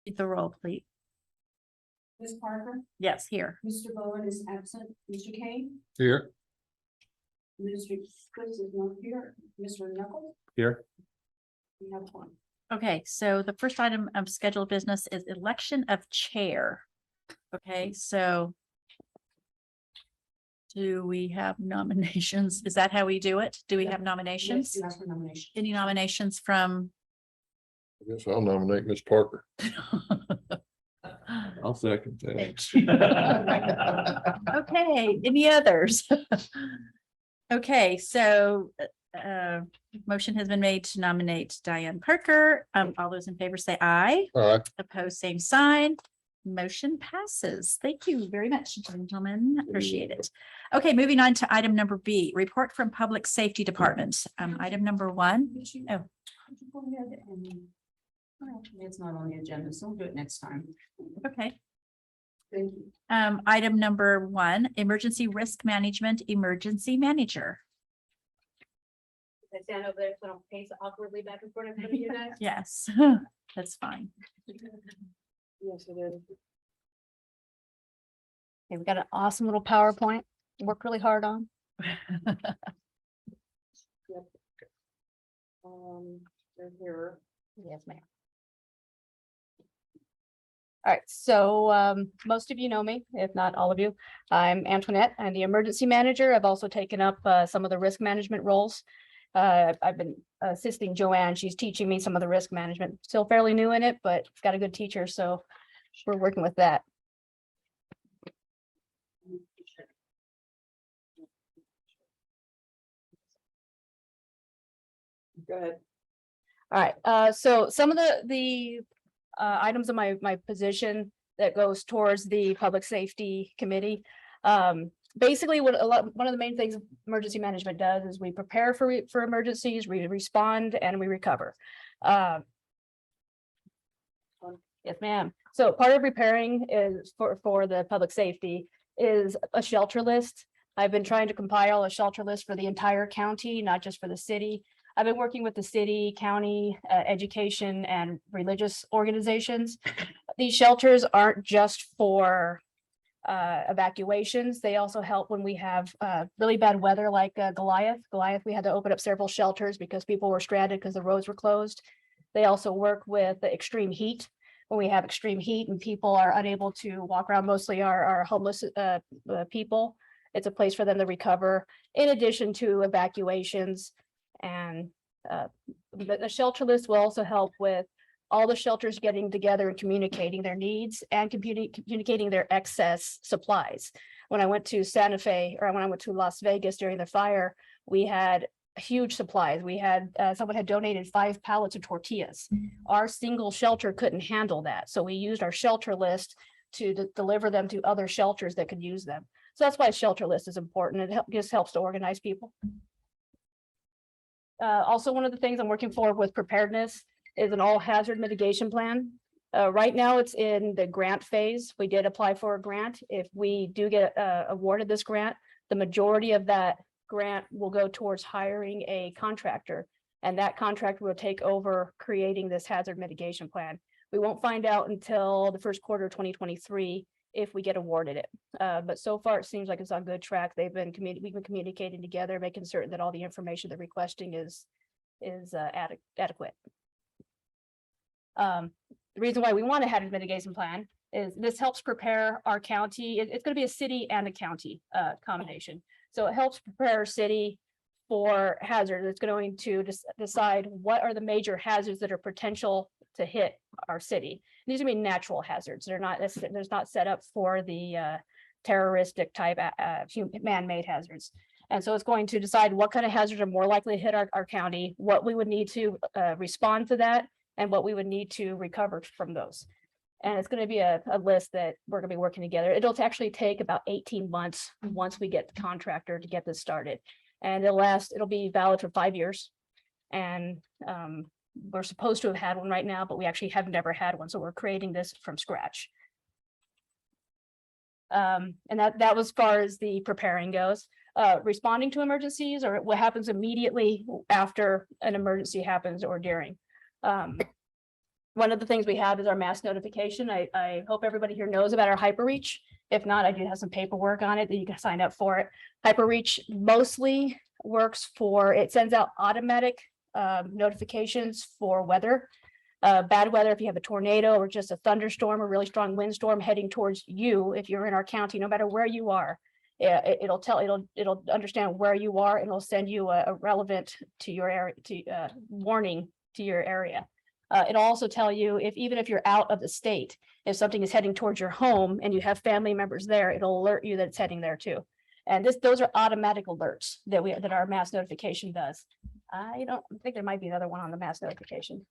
Read the roll, please. Ms. Parker, Yes, here. Mr. Bowen is absent, Mr. Kane, Here. Mr. Chris is not here, Mr. Knuckles, Here. we have one. Okay, so the first item of scheduled business is election of chair. Okay, so do we have nominations? Is that how we do it? Do we have nominations? Yes, you ask for nomination. Any nominations from? I guess I'll nominate Ms. Parker. I'll second that. Okay, any others? Okay, so motion has been made to nominate Diane Parker. All those in favor say aye. All right. Opposed, same sign. Motion passes. Thank you very much, gentlemen. Appreciate it. Okay, moving on to item number B, report from Public Safety Department. Item number 1. Could you- Oh. could you go ahead and- well, it's not on the agenda, so we'll do it next time. Okay. Thank you. Item number 1, emergency risk management, emergency manager. I stand over there so I don't pace awkwardly back and forth in front of you guys. Yes, that's fine. Yes, it is. Okay, we got an awesome little PowerPoint, worked really hard on. They're here. Yes, ma'am. All right, so most of you know me, if not all of you. I'm Antoinette. I'm the emergency manager. I've also taken up some of the risk management roles. I've been assisting Joanne. She's teaching me some of the risk management. Still fairly new in it, but got a good teacher, so we're working with that. Go ahead. All right, so some of the items of my position that goes towards the Public Safety Committee. Basically, one of the main things emergency management does is we prepare for emergencies, we respond, and we recover. Yes, ma'am. So part of preparing is for the public safety is a shelter list. I've been trying to compile a shelter list for the entire county, not just for the city. I've been working with the city, county, education, and religious organizations. These shelters aren't just for evacuations. They also help when we have really bad weather like Goliath. We had to open up several shelters because people were stranded because the roads were closed. They also work with the extreme heat. When we have extreme heat and people are unable to walk around, mostly our homeless people, it's a place for them to recover, in addition to evacuations. And the shelter list will also help with all the shelters getting together and communicating their needs and communicating their excess supplies. When I went to Santa Fe, or when I went to Las Vegas during the fire, we had huge supplies. We had someone had donated 5 pallets of tortillas. Our single shelter couldn't handle that, so we used our shelter list to deliver them to other shelters that could use them. So that's why a shelter list is important. It just helps to organize people. Also, one of the things I'm working for with preparedness is an all hazard mitigation plan. Right now, it's in the grant phase. We did apply for a grant. If we do get awarded this grant, the majority of that grant will go towards hiring a contractor, and that contractor will take over creating this hazard mitigation plan. We won't find out until the first quarter of 2023 if we get awarded it. But so far, it seems like it's on good track. We've been communicating together, making certain that all the information they're requesting is adequate. The reason why we want a hazard mitigation plan is this helps prepare our county. It's going to be a city and a county combination. So it helps prepare our city for hazards. It's going to decide what are the major hazards that are potential to hit our city. These are going to be natural hazards. They're not set up for the terroristic type man-made hazards. And so it's going to decide what kind of hazards are more likely to hit our county, what we would need to respond to that, and what we would need to recover from those. And it's going to be a list that we're going to be working together. It'll actually take about 18 months once we get the contractor to get this started. And it'll be valid for 5 years. And we're supposed to have had one right now, but we actually have never had one. So we're creating this from scratch. And that was as far as the preparing goes. Responding to emergencies, or what happens immediately after an emergency happens or during. One of the things we have is our mass notification. I hope everybody here knows about our hyperreach. If not, I do have some paperwork on it that you can sign up for it. Hyperreach mostly works for, it sends out automatic notifications for weather. Bad weather, if you have a tornado or just a thunderstorm or really strong windstorm heading towards you, if you're in our county, no matter where you are, it'll understand where you are and it'll send you a relevant to your area, warning to your area. It'll also tell you even if you're out of the state, if something is heading towards your home and you have family members there, it'll alert you that it's heading there too. And those are automatic alerts that our mass notification does. I think there might be another one on the mass notification.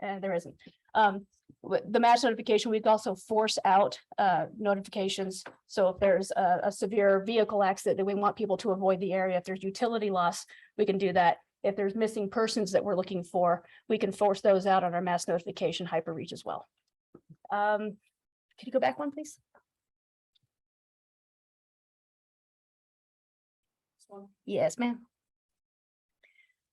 There isn't. The mass notification, we also force out notifications. So if there's a severe vehicle accident that we want people to avoid the area, if there's utility loss, we can do that. If there's missing persons that we're looking for, we can force those out on our mass notification hyperreach as well. Can you go back one, please? Yes, ma'am.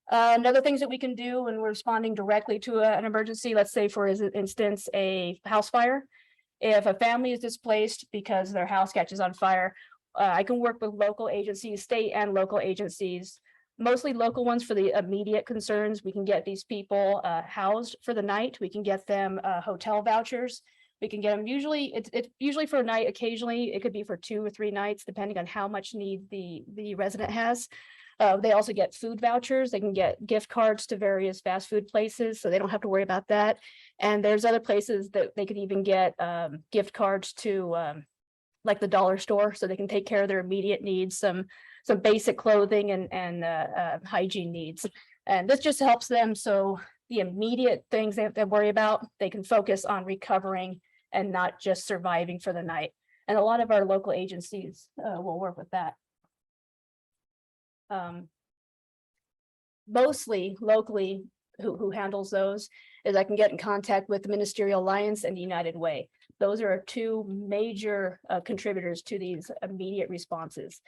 Another things that we can do when we're responding directly to an emergency, let's say for instance, a house fire. If a family is displaced because their house catches on fire, I can work with local agencies, state and local agencies, mostly local ones for the immediate concerns. We can get these people housed for the night. We can get them hotel vouchers. We can get them it's usually for a night. Occasionally, it could be for 2 or 3 nights, depending on how much need the resident has. They also get food vouchers. They can get gift cards to various fast food places, so they don't have to worry about that. And there's other places that they could even get gift cards to like the dollar store, so they can take care of their immediate needs, some basic clothing and hygiene needs. And this just helps them, so the immediate things they have to worry about, they can focus on recovering and not just surviving for the night. And a lot of our local agencies will work with that. Mostly locally, who handles those is I can get in contact with the Ministerial Alliance and the United Way. Those are our 2 major contributors to these immediate responses.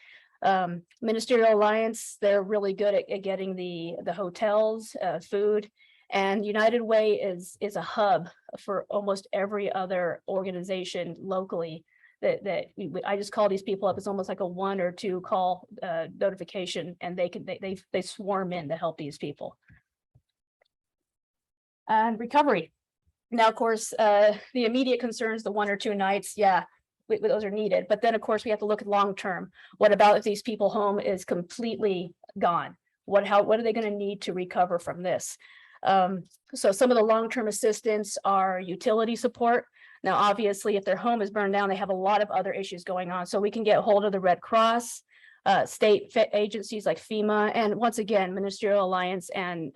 Ministerial Alliance, they're really good at getting the hotels, food, and United Way is a hub for almost every other organization locally. I just call these people up. It's almost like a 1 or 2 call notification, and they swarm in to help these people. And recovery. Now, of course, the immediate concerns, the 1 or 2 nights, yeah, those are needed. But then, of course, we have to look at long term. What about if these people home is completely gone? What are they going to need to recover from this? So some of the long term assistance are utility support. Now, obviously, if their home is burned down, they have a lot of other issues going on. So we can get a hold of the Red Cross, state agencies like FEMA, and once again, Ministerial Alliance and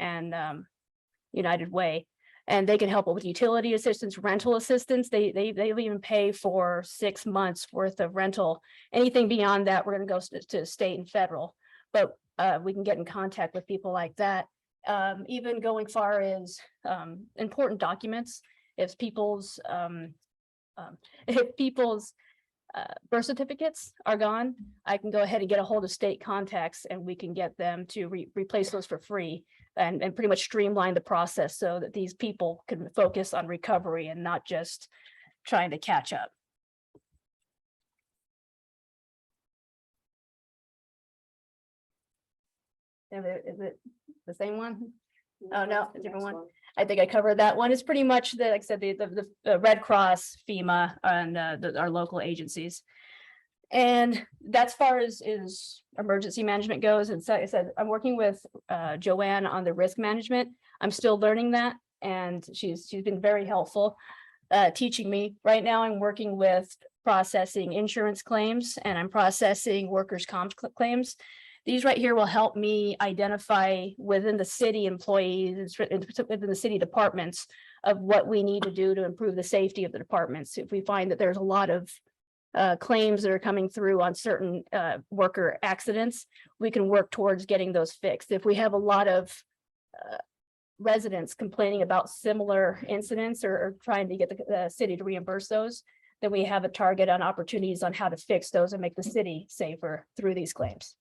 United Way. And they can help with utility assistance, rental assistance. They even pay for 6 months worth of rental. Anything beyond that, we're going to go to state and federal. But we can get in contact with people like that. Even going far as important documents. If people's birth certificates are gone, I can go ahead and get a hold of state contacts, and we can get them to replace those for free and pretty much streamline the process so that these people can focus on recovery and not just trying to catch up. Is it the same one? Oh, no, a different one. I think I covered that one. It's pretty much like I said, the Red Cross, FEMA, and our local agencies. And that's far as emergency management goes. And so I said, I'm working with Joanne on the risk management. I'm still learning that, and she's been very helpful teaching me. Right now, I'm working with processing insurance claims, and I'm processing workers' comp claims. These right here will help me identify within the city employees, within the city departments, of what we need to do to improve the safety of the departments. If we find that there's a lot of claims that are coming through on certain worker accidents, we can work towards getting those fixed. If we have a lot of residents complaining about similar incidents or trying to get the city to reimburse those, then we have a target on opportunities on how to fix those and make the city safer through these claims.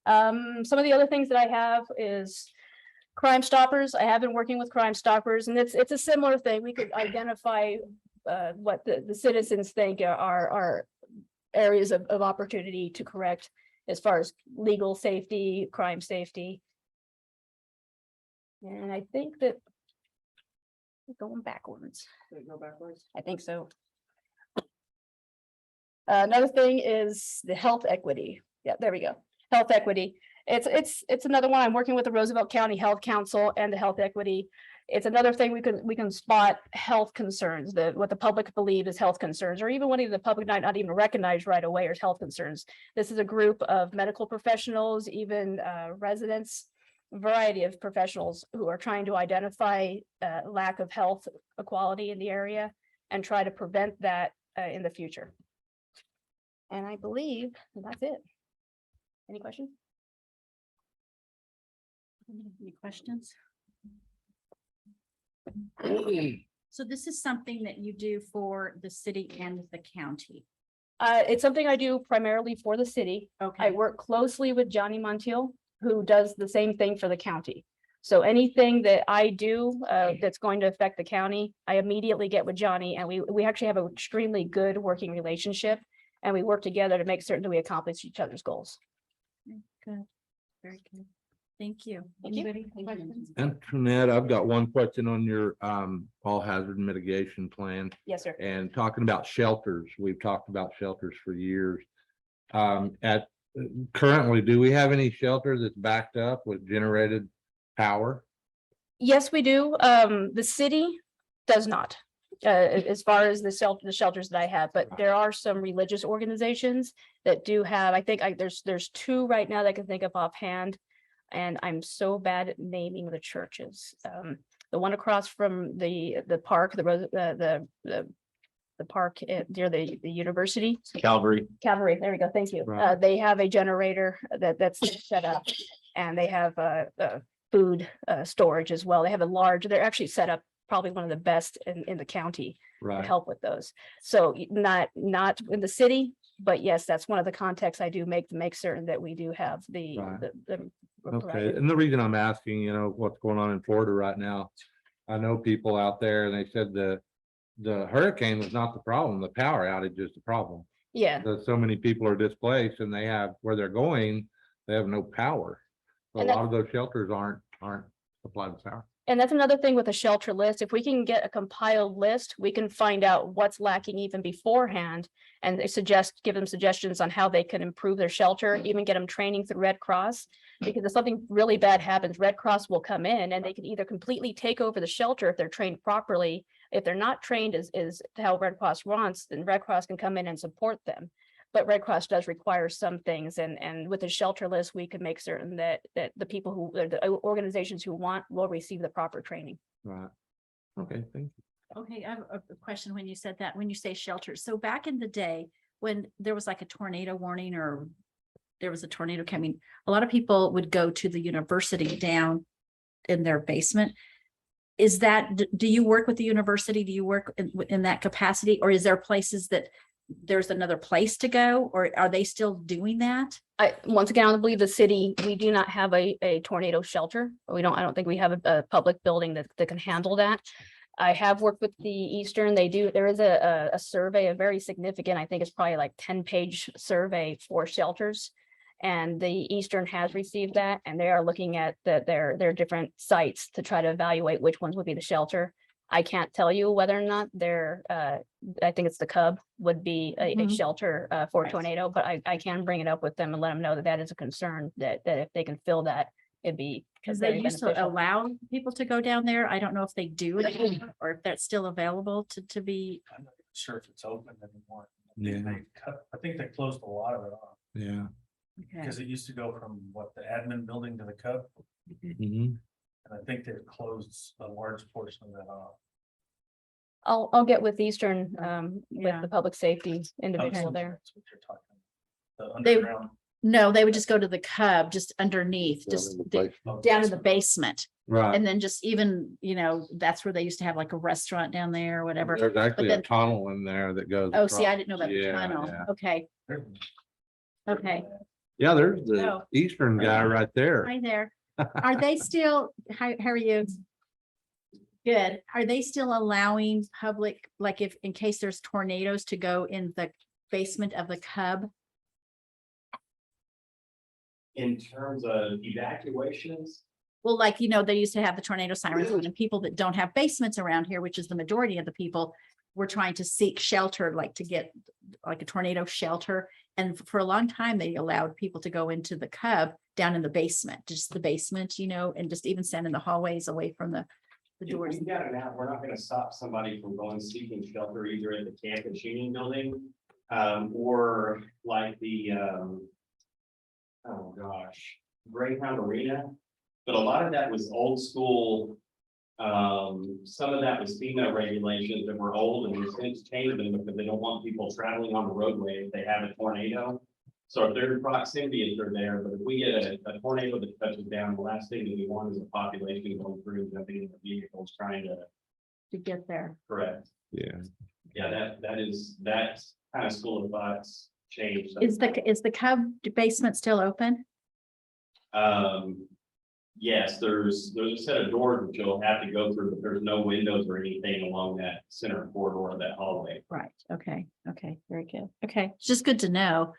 Some of the other things that I have is Crime Stoppers, I have been working with Crime Stoppers, and it's a similar thing. We could identify what the citizens think are areas of opportunity to correct as far as legal safety, crime safety. And I think that going backwards. Go backwards. I think so. Another thing is the health equity. Yeah, there we go. Health equity. It's another one. I'm working with the Roosevelt County Health Council and the health equity. It's another thing we can spot health concerns, what the public believe is health concerns, or even what even the public might not even recognize right away as health concerns. This is a group of medical professionals, even residents, a variety of professionals who are trying to identify lack of health equality in the area and try to prevent that in the future. And I believe that's it. Any questions? Any questions? So this is something that you do for the city and the county. It's something I do primarily for the city. I Okay, work closely with Johnny Montiel, who does the same thing for the county. So anything that I do that's going to affect the county, I immediately get with Johnny, and we actually have an extremely good working relationship. And we work together to make certain that we accomplish each other's goals. good, very good. Thank you. Thank you. Anybody? Questions? Antoinette, I've got one question on your all hazard mitigation plan Yes, sir. and talking about shelters. We've talked about shelters for years. Currently, do we have any shelter that's backed up with generated power? Yes, we do. The city does not. As far as the shelters that I have, but there are some religious organizations that do have, I think there's two right now that I can think of offhand. And I'm so bad at naming the churches. The one across from the park, the park near the university. Calvary. Calvary, there we go, thank you. Right. They have a generator that's set up, and they have food storage as well. They have they're actually set up probably one of the best in the county to Right. help with those. So not in the city, but yes, that's one of the contexts I do make to make certain that we do have the. Right. Okay, provided. and the reason I'm asking, what's going on in Florida right now, I know people out there and they said the hurricane was not the problem, the power outage is the problem. Yeah, So many people are displaced and they have, where they're going, they have no power. A And lot of those shelters aren't supplied with power. and that's another thing with a shelter list. If we can get a compiled list, we can find out what's lacking even beforehand. And they give them suggestions on how they can improve their shelter, even get them training through Red Cross. Because if something really bad happens, Red Cross will come in and they can either completely take over the shelter if they're trained properly. If they're not trained is how Red Cross wants, then Red Cross can come in and support them. But Red Cross does require some things, and with the shelter list, we can make certain that the people the organizations who want will receive the proper training. Right. Okay, thank you. Okay, I have a question when you said that, when you say shelter. So back in the day, when there was like a tornado warning or there was a tornado coming, a lot of people would go to the university down in their basement. Is that, do you work with the university? Do you work in that capacity? Or is there places that there's another place to go? Or are they still doing that? Once again, I believe the city, we do not have a tornado shelter. I don't think we have a public building that can handle that. I have worked with the Eastern. There is a survey, a very significant, I think it's probably like 10-page survey for shelters. And the Eastern has received that, and they are looking at their different sites to try to evaluate which ones would be the shelter. I can't tell you whether or not I think it's the Cub would be a shelter for a tornado, but I can bring it up with them and let them know that is a concern, that if they can fill that, it'd be. Because they used to allow people to go down there. I don't know if they do anymore, or if that's still available to be. I'm not sure if it's open anymore. Yeah. I think they closed a lot of it off Yeah. Okay. because it used to go from the admin building to the Cub. Mhm. And I think they've closed a large portion of that off. I'll get with Eastern with Yeah. the public safety individual Oh, there. that's what you're talking. The They- underground. No, they would just go to the Cub, just underneath, Down just in the basement. Oh, down in the basement. Right. And then just even, that's where they used to have like a restaurant down there or whatever. There's actually a then- tunnel in there that goes. Oh, see, I across. didn't know about the Yeah, tunnel. yeah. Okay, okay. Yeah, there's the Oh. Eastern guy right there. Hi there. Are they still, how are you? Good. Are they still allowing public, like if, in case there's tornadoes to go in the basement of the Cub? In terms of evacuations, Well, like, you know, they used to have the tornado sirens on, and people that don't have basements around here, which is the majority of the people, were trying to seek shelter, like to get like a tornado shelter. And for a long time, they allowed people to go into the Cub down in the basement, just the basement, you know, and just even stand in the hallways away from the if doors. we got it out, we're not gonna stop somebody from going seeking shelter either at the camp and shooting building. Or like the, oh gosh, Greyhound Arena. But a lot of that was old school. Some of that was FEMA regulations that were old and we've since changed them because they don't want people traveling on the roadway if they have a tornado. So if they're in proximity, if they're there, but if we get a tornado that touches down, the last thing that we want is a population going through, jumping in the vehicles trying to To get there. correct. Yeah. Yeah, that kind of school of thought's changed. Is the Cub basement still open? Yes, there's a set of doors that you'll have to go through, but there's no windows or anything along that center corridor of that hallway. Right, okay, very good. Okay, it's just good to know.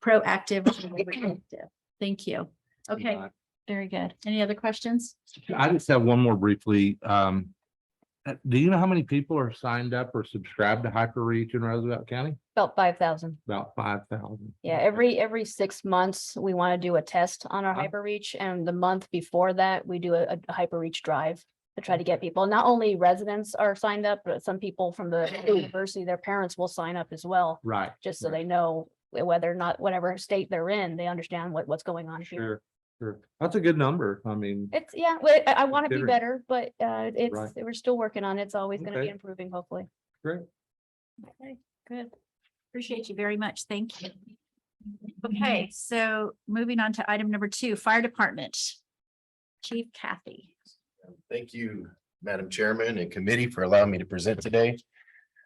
Proactive. Reactive. Thank you. Okay, very good. Any other questions? I just have one more briefly. Do you know how many people are signed up or subscribed to HyperReach in Roosevelt County? About 5,000. About 5,000. Yeah, every 6 months, we want to do a test on our Uh-huh. HyperReach, and the month before that, we do a HyperReach drive to try to get people. Not only residents are signed up, but some people from the university, their parents will sign up as well, Right. just so right. they know whether or not, whatever state they're in, they understand what's going on here. Sure, sure. That's a good number. I mean, It's, yeah, well, I want to be Considering- better, but it's, Right. we're still working on it. It's always going to be Okay. improving, hopefully. great. Okay, good. Appreciate you very much. Thank you. Okay, so moving on to item number 2, Fire Department. Chief Kathy. Thank you, Madam Chairman and committee, for allowing me to present today.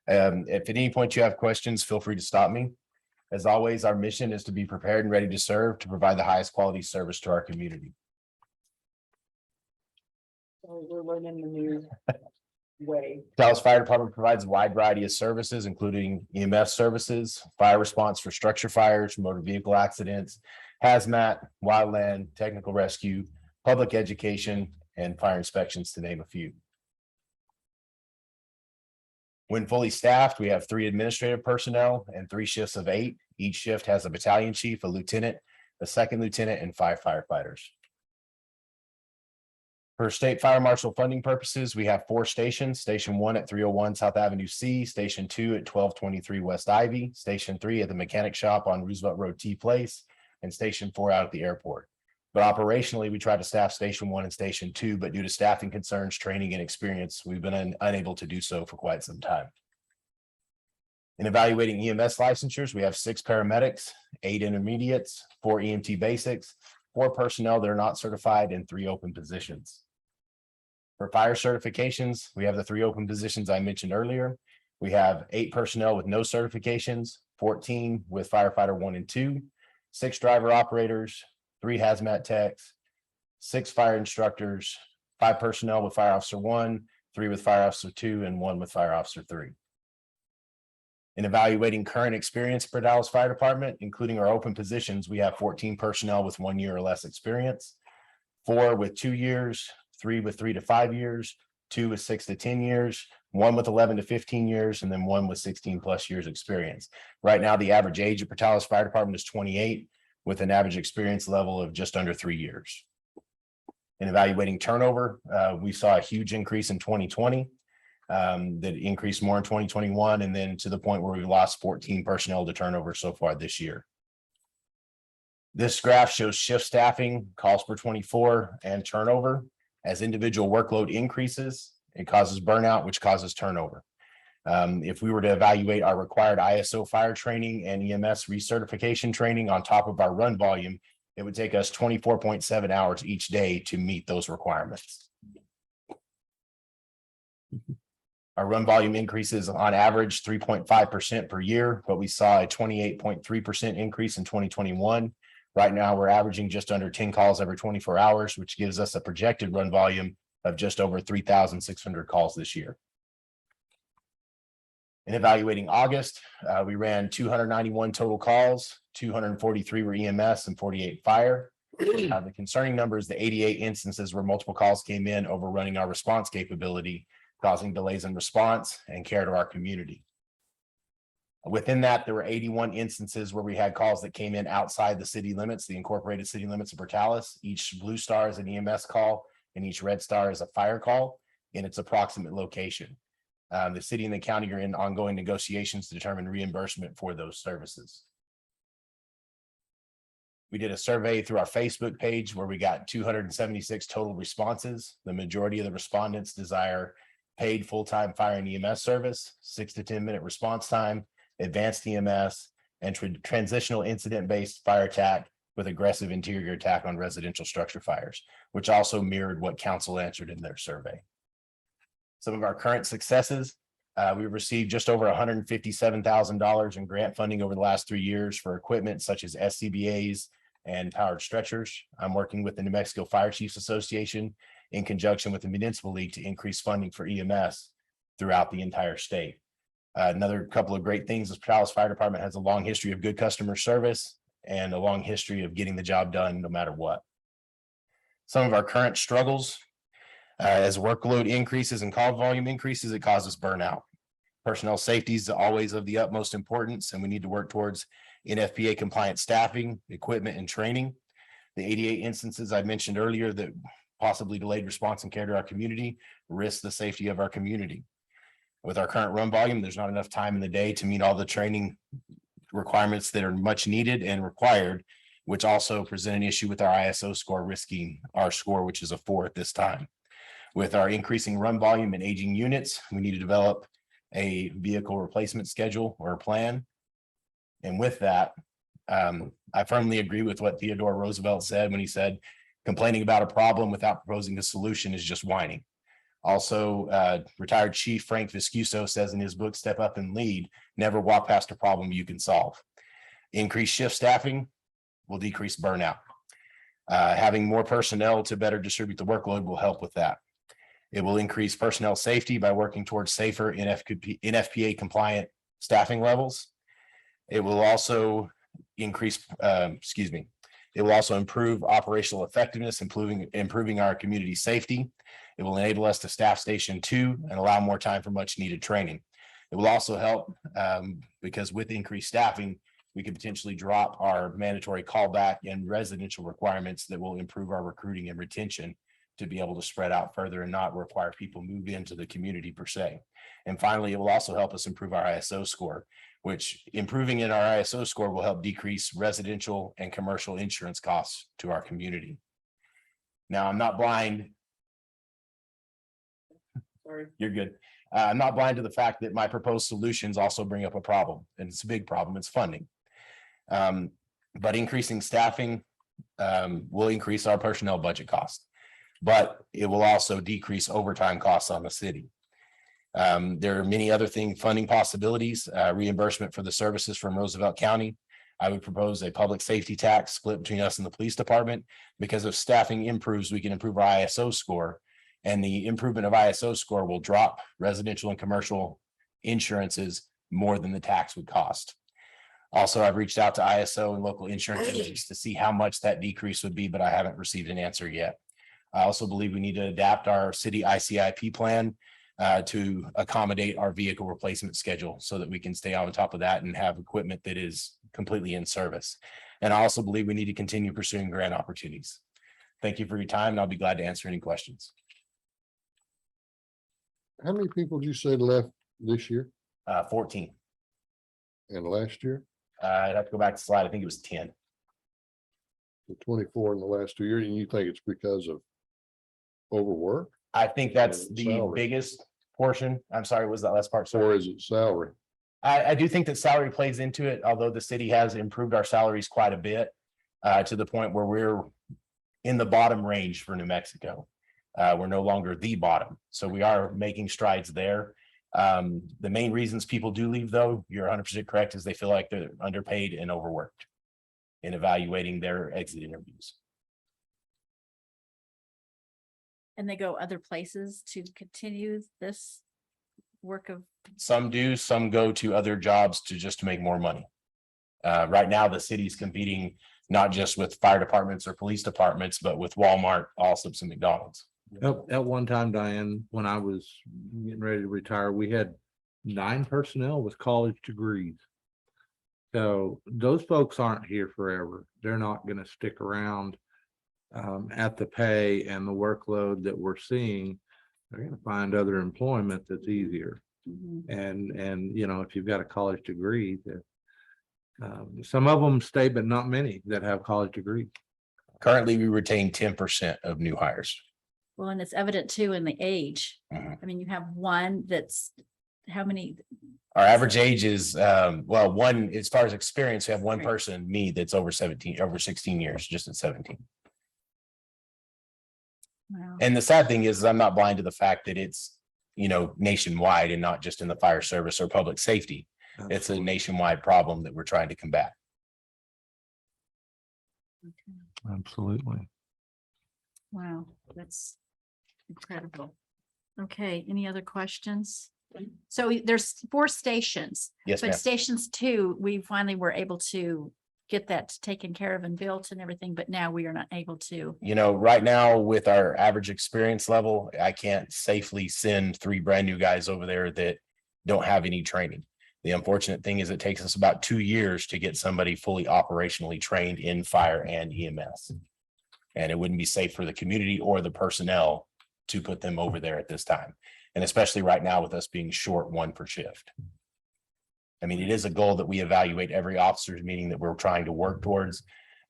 If at any point you have questions, feel free to stop me. As always, our mission is to be prepared and ready to serve, to provide the highest quality service to our community. We're learning the new way. Dallas Fire Department provides a wide variety of services, including EMS services, fire response for structure fires, motor vehicle accidents, hazmat, wildland, technical rescue, public education, and fire inspections, to name a few. When fully staffed, we have 3 administrative personnel and 3 shifts of 8. Each shift has a battalion chief, a lieutenant, a second lieutenant, and 5 firefighters. For state fire marshal funding purposes, we have 4 stations: Station 1 at 301 South Avenue C, Station 2 at 1223 West Ivy, Station 3 at the mechanic shop on Roosevelt Road T Place, and Station 4 out at the airport. But operationally, we try to staff Station 1 and Station 2, but due to staffing concerns, training, and experience, we've been unable to do so for quite some time. In evaluating EMS licensures, we have 6 paramedics, 8 intermediates, 4 EMT basics, 4 personnel that are not certified, and 3 open positions. For fire certifications, we have the 3 open positions I mentioned earlier. We have 8 personnel with no certifications, 14 with firefighter 1 and 2, 6 driver operators, 3 hazmat techs, 6 fire instructors, 5 personnel with fire officer 1, 3 with fire officer 2, and 1 with fire officer 3. In evaluating current experience for Dallas Fire Department, including our open positions, we have 14 personnel with 1 year or less experience, 4 with 2 years, 3 with 3 to 5 years, 2 with 6 to 10 years, 1 with 11 to 15 years, and then 1 with 16 plus years experience. Right now, the average age of Prtales Fire Department is 28, with an average experience level of just under 3 years. In evaluating turnover, we saw a huge increase in 2020. That increased more in 2021, and then to the point where we lost 14 personnel to turnover so far this year. This graph shows shift staffing, calls per 24, and turnover. As individual workload increases, it causes burnout, which causes turnover. If we were to evaluate our required ISO fire training and EMS recertification training on top of our run volume, it would take us 24.7 hours each day to meet those requirements. Our run volume increases on average 3.5% per year, but we saw a 28.3% increase in 2021, Right now, we're averaging just under 10 calls every 24 hours, which gives us a projected run volume of just over 3,600 calls this year. In evaluating August, we ran 291 total calls, 243 were EMS and 48 fire. The concerning number is the 88 instances where multiple calls came in overrunning our response capability, causing delays in response and care to our community. Within that, there were 81 instances where we had calls that came in outside the city limits, the incorporated city limits of Prtales. Each blue star is an EMS call and each red star is a fire call in its approximate location. The city and the county are in ongoing negotiations to determine reimbursement for those services. We did a survey through our Facebook page where we got 276 total responses. The majority of the respondents desire paid full-time fire and EMS service, 6 to 10 minute response time, advanced EMS, and transitional incident-based fire attack with aggressive interior attack on residential structure fires, which also mirrored what council answered in their survey. Some of our current successes, we received just over $157,000 in grant funding over the last 3 years for equipment such as SCBAs and powered stretchers. I'm working with the New Mexico Fire Chiefs Association in conjunction with the Municipal League to increase funding for EMS throughout the entire state. Another couple of great things is Prtales Fire Department has a long history of good customer service and a long history of getting the job done no matter what. Some of our current struggles, as workload increases and call volume increases, it causes burnout. Personnel safety is always of the utmost importance, and we need to work towards NFPA compliant staffing, equipment, and training. The 88 instances I mentioned earlier that possibly delayed response and care to our community risk the safety of our community. With our current run volume, there's not enough time in the day to meet all the training requirements that are much needed and required, which also present an issue with our ISO score, risking our score, which is a 4 at this time. With our increasing run volume and aging units, we need to develop a vehicle replacement schedule or a plan. And with that, I firmly agree with what Theodore Roosevelt said when he said, complaining about a problem without proposing a solution is just whining. Also, retired Chief Frank Viscuso says in his book, Step Up and Lead, never walk past a problem you can solve. Increased shift staffing will decrease burnout. Having more personnel to better distribute the workload will help with that. It will increase personnel safety by working towards safer NFPA compliant staffing levels. It will also increase, it will also improve operational effectiveness, improving our community safety. It will enable us to staff Station 2 and allow more time for much needed training. It will also help because with increased staffing, we could potentially drop our mandatory callback and residential requirements that will improve our recruiting and retention to be able to spread out further and not require people move into the community per se. And finally, it will also help us improve our ISO score, which improving in our ISO score will help decrease residential and commercial insurance costs to our community. Now, I'm not blind. Sorry. You're good. I'm not blind to the fact that my proposed solutions also bring up a problem, and it's a big problem. It's funding. But increasing staffing will increase our personnel budget cost, but it will also decrease overtime costs on the city. There are many other funding possibilities, reimbursement for the services from Roosevelt County. I would propose a public safety tax split between us and the police department, because if staffing improves, we can improve our ISO score. And the improvement of ISO score will drop residential and commercial insurances more than the tax would cost. Also, I've reached out to ISO and local insurance agents to see how much that decrease would be, but I haven't received an answer yet. I also believe we need to adapt our city ICIP plan to accommodate our vehicle replacement schedule so that we can stay on top of that and have equipment that is completely in service. And I also believe we need to continue pursuing grant opportunities. Thank you for your time, and I'll be glad to answer any questions. How many people did you say left this year 14. and last year? I'd have to go back to the slide. I think it was 10. The 24 in the last 2 years, and you think it's because of overwork, I think that's the Salary. biggest portion. I'm sorry, what was that last part? Sorry. or is it salary? I do think that salary plays into it, although the city has improved our salaries quite a bit to the point where we're in the bottom range for New Mexico. We're no longer the bottom. So we are making strides there. The main reasons people do leave, though, you're 100% correct, is they feel like they're underpaid and overworked. in evaluating their exit interviews. And they go other places to continue this work of, Some do, some go to other jobs to just to make more money. Right now, the city's competing not just with fire departments or police departments, but with Walmart, Allsup's and McDonald's. At one time, Diane, when I was getting ready to retire, we had 9 personnel with college degrees. So those folks aren't here forever. They're not gonna stick around at the pay and the workload that we're seeing. They're gonna find other employment that's easier. And, you know, if you've got a college degree, that some of them stay, but not many that have college degrees. Currently, we retain 10% of new hires. well, and it's evident too in the age. Mhm. I mean, you have one that's, how many, Our average age is, well, one, as far as experience, we have one Right. person, me, that's over 17, over 16 years, just at 17. wow, And the sad thing is, I'm not blind to the fact that it's, you know, nationwide and not just in the fire service or public safety. It's a nationwide problem that we're trying to combat. Absolutely. wow, that's incredible. Okay, any other questions? So there's 4 stations, Yes, but ma'am. stations 2, we finally were able to get that taken care of and built and everything, but now we are not able to. You know, right now with our average experience level, I can't safely send 3 brand new guys over there that don't have any training. The unfortunate thing is it takes us about 2 years to get somebody fully operationally trained in fire and EMS. And it wouldn't be safe for the community or the personnel to put them over there at this time. And especially right now with us being short 1 per shift. I mean, it is a goal that we evaluate every officer's meeting that we're trying to work towards.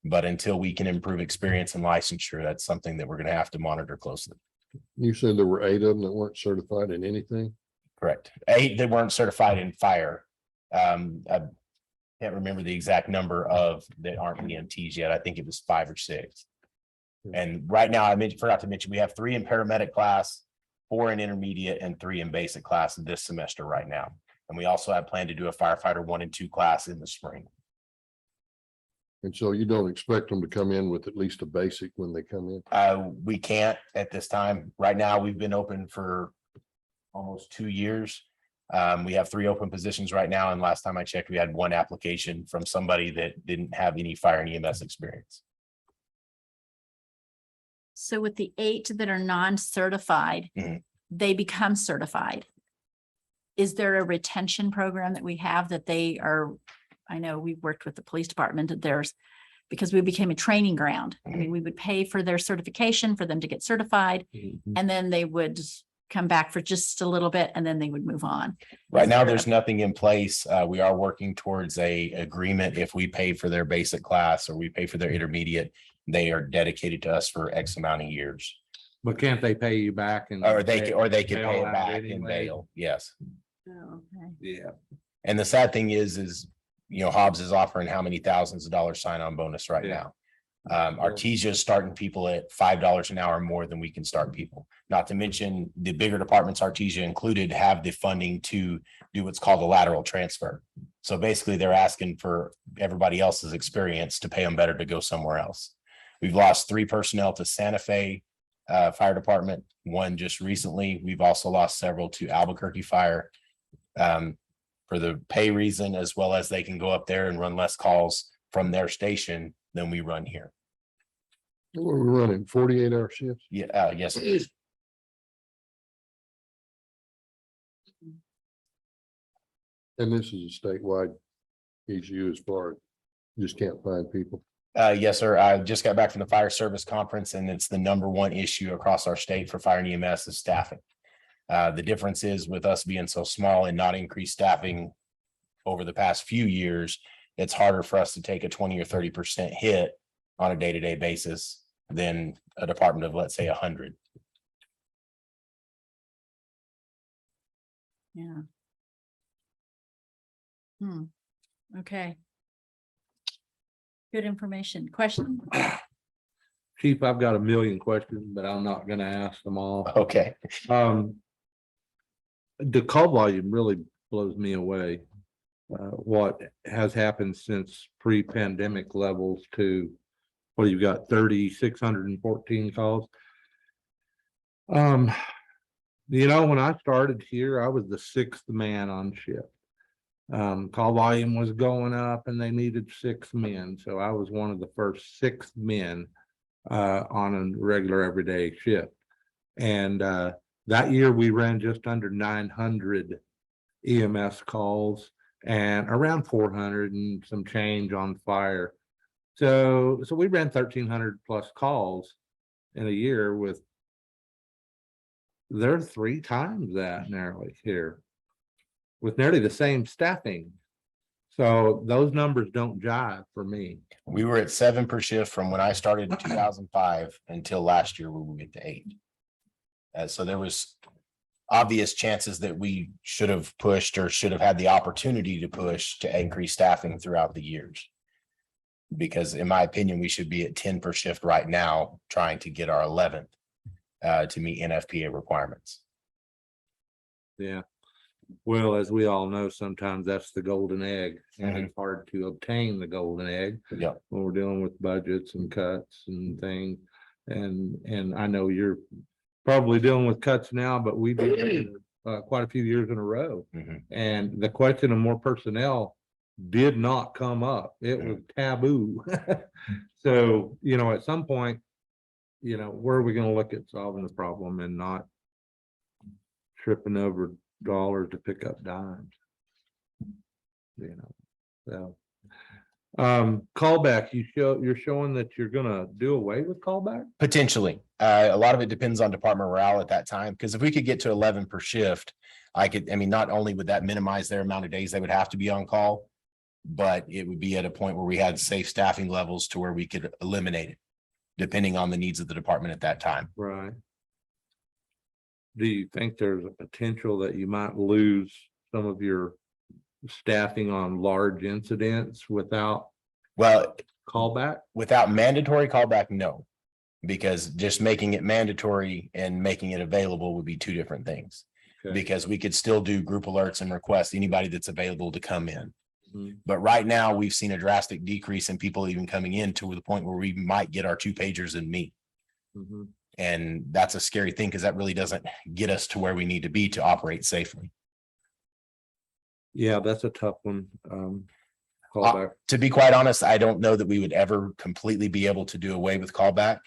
But until we can improve experience and licensure, that's something that we're going to have to monitor closely. You said there were 8 of them that weren't certified in anything? Correct. 8 that weren't certified in fire. I can't remember the exact number of that aren't EMTs yet. I think it was 5 or 6. And right now, forgot to mention, we have 3 in paramedic class, 4 in intermediate, and 3 in basic class this semester right now. And we also have planned to do a firefighter 1 and 2 class in the spring. And so you don't expect them to come in with at least a basic when they come in? We can't at this time. Right now, we've been open for almost 2 years. We have 3 open positions right now, and last time I checked, we had 1 application from somebody that didn't have any fire and EMS experience. So with the 8 that are non-certified, Mhm. they become certified. Is there a retention program that we have that they are, I know we've worked with the police department that there's, because we became a training ground. I mean, we would pay for their certification for them to get certified, and then they would come back for just a little bit and then they would move on. Right Is now, there there's a- nothing in place. We are working towards a agreement. If we pay for their basic class or we pay for their intermediate, they are dedicated to us for X amount of years. But can't they pay you back and? Or they can bail pay it out back in anyway? bail. Yes. Oh, okay. Yeah. And the sad thing is, you know, Hobbs is offering how many thousands of dollars sign-on bonus right Yeah. now. Artesia is starting people at $5 an hour more than we can start people. Not to mention the bigger departments, Artesia included, have the funding to do what's called a lateral transfer. So basically, they're asking for everybody else's experience to pay them better to go somewhere else. We've lost 3 personnel to Santa Fe Fire Department, 1 just recently. We've also lost several to Albuquerque Fire. For the pay reason, as well as they can go up there and run less calls from their station than we run here. We're running 48-hour shifts. Yeah, yes. And this is a statewide issue as far as you just can't find people. Yes, sir. I just got back from the fire service conference, and it's the #1 issue across our state for fire and EMS is staffing. The difference is with us being so small and not increased staffing over the past few years, it's harder for us to take a 20 or 30% hit on a day-to-day basis than a department of, let's say, 100. Yeah. Okay. Good information. Question? Chief, I've got a million questions, but I'm not gonna ask them all. Okay. The call volume really blows me away. what has happened since pre-pandemic levels to, well, you've got 3,614 calls. When I started here, I was the sixth man on shift. Call volume was going up and they needed 6 men, so I was one of the first 6 men on a regular everyday shift. And that year we ran just under 900 EMS calls and around 400 and some change on fire. So we ran 1,300 plus calls in a year with, they're 3 times that nearly here with nearly the same staffing. So those numbers don't jive for me. We were at 7 per shift from when I started in 2005 until last year, we will get to 8. So there was obvious chances that we should have pushed or should have had the opportunity to push to increase staffing throughout the years. Because in my opinion, we should be at 10 per shift right now, trying to get our 11th to meet NFPA requirements. Yeah. Well, as we all know, sometimes that's the golden egg, and Mhm. it's hard to obtain the golden egg Yeah. when we're dealing with budgets and cuts and things. And I know you're probably dealing with cuts now, but we did quite a few years in a row. Mhm. And the question of more personnel did not come up. It was taboo. So, at some point, where are we gonna look at solving the problem and not tripping over dollars to pick up dimes? So. Callback, you're showing that you're gonna do away with callback? Potentially. A lot of it depends on department morale at that time, because if we could get to 11 per shift, not only would that minimize their amount of days they would have to be on call, but it would be at a point where we had safe staffing levels to where we could eliminate it, depending on the needs of the department at that time. Right. Do you think there's a potential that you might lose some of your staffing on large incidents without Well, callback? without mandatory callback, no. Because just making it mandatory and making it available would be 2 different things. Okay. Because we could still do group alerts and request anybody that's available to come in. Mhm. But right now, we've seen a drastic decrease in people even coming in to the point where we might get our 2 pagers and meet. Mhm. And that's a scary thing, because that really doesn't get us to where we need to be to operate safely. Yeah, that's a tough one. Callback. To be quite honest, I don't know that we would ever completely be able to do away with callback.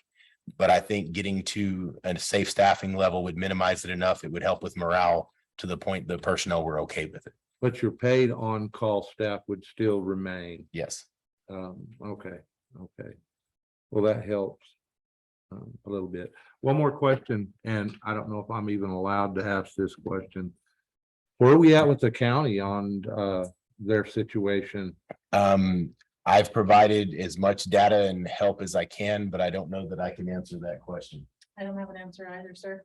But I think getting to a safe staffing level would minimize it enough. It would help with morale to the point the personnel were okay with it. But your paid on-call staff would still remain. Yes. Okay. Well, that helps a little bit. One more question, and I don't know if I'm even allowed to ask this question. Where are we at with the county on their situation? I've provided as much data and help as I can, but I don't know that I can answer that question. I don't have an answer either, sir.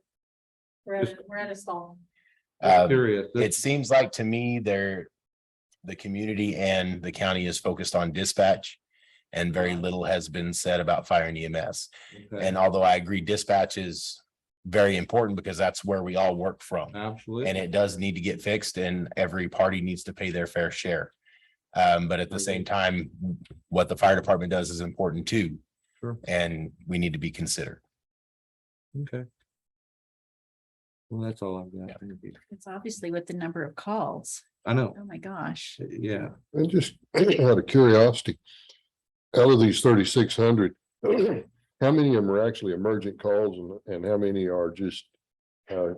We're at a stall. Curious. It seems like to me, the community and the county is focused on dispatch, and very little has been said about fire and EMS. Okay. And although I agree dispatch is very important, because that's where we all work from, Absolutely. and it does need to get fixed, and every party needs to pay their fair share. But at the same time, what the fire department does is important too. Sure. And we need to be considered. Okay. Well, that's all I've got. Thank you. It's obviously with the number of calls. I know. Oh, my gosh. Yeah. And just out of curiosity, out of these 3,600, how many of them are actually emergent calls and how many are just got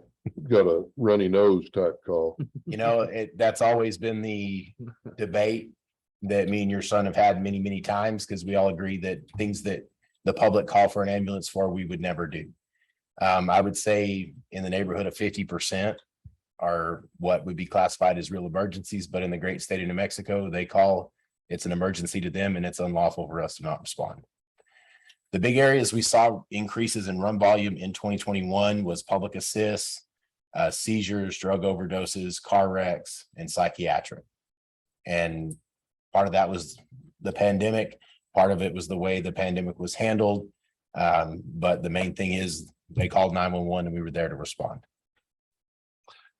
a runny nose type call? That's always been the debate that me and your son have had many, many times, because we all agree that things that the public call for an ambulance for, we would never do. I would say in the neighborhood of 50% are what would be classified as real emergencies, but in the great state of New Mexico, they call, it's an emergency to them, and it's unlawful for us to not respond. The big areas we saw increases in run volume in 2021 was public assist, seizures, drug overdoses, car wrecks, and psychiatric. And part of that was the pandemic. Part of it was the way the pandemic was handled. But the main thing is they called 911 and we were there to respond.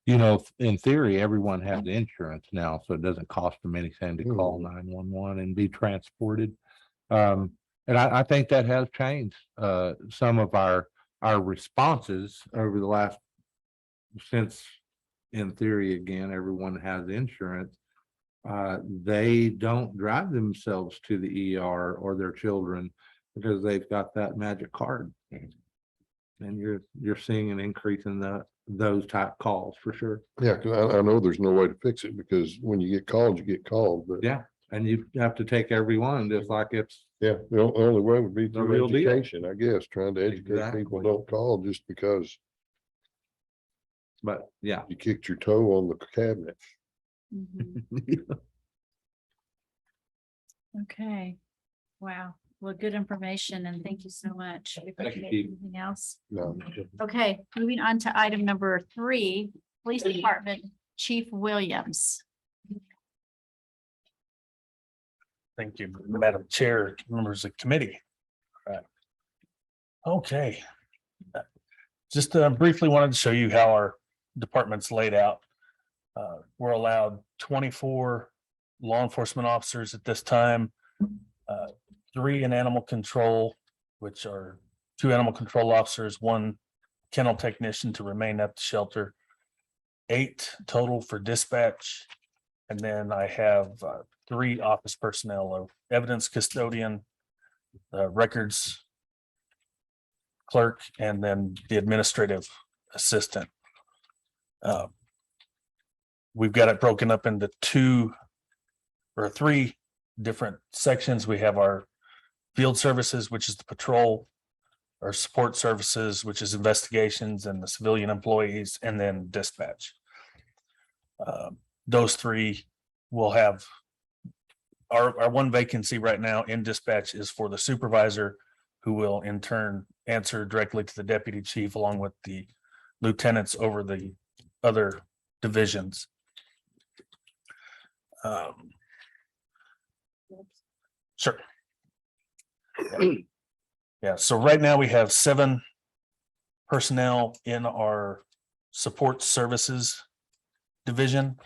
you know, in theory, everyone has insurance now, so it doesn't cost them anything to call 911 and be transported. And I think that has changed, some of our responses over the last, since in theory, again, everyone has insurance. They don't drive themselves to the ER or their children because they've got that magic card. And you're seeing an increase in those type calls for sure. Yeah, cause I know there's no way to fix it because when you get called, you get called, but Yeah, and you have to take every one just like it's yeah, the only way would be The through real deal. education, I guess, trying to educate people, Exactly. don't call just because but yeah. you kicked your toe on the cabinet. Mhm. Okay, wow, well, good information and thank you so much. Thank you, Chief. Anything else? No, Okay, moving on to item number 3, Police Department Chief Williams. Thank you, Madam Chair, members of committee. Right. Okay. Just briefly wanted to show you how our department's laid out. We're allowed 24 law enforcement officers at this time. 3 in animal control, which are 2 animal control officers, 1 kennel technician to remain at the shelter. 8 total for dispatch. And then I have 3 office personnel of evidence custodian, records clerk, and then the administrative assistant. We've got it broken up into 2 or 3 different sections. We have our field services, which is the patrol, our support services, which is investigations and the civilian employees, and then dispatch. Those 3 will have our 1 vacancy right now in dispatch is for the supervisor, who will in turn answer directly to the deputy chief along with the lieutenants over the other divisions. Sure. Yeah, so right now we have 7 personnel in our support services division,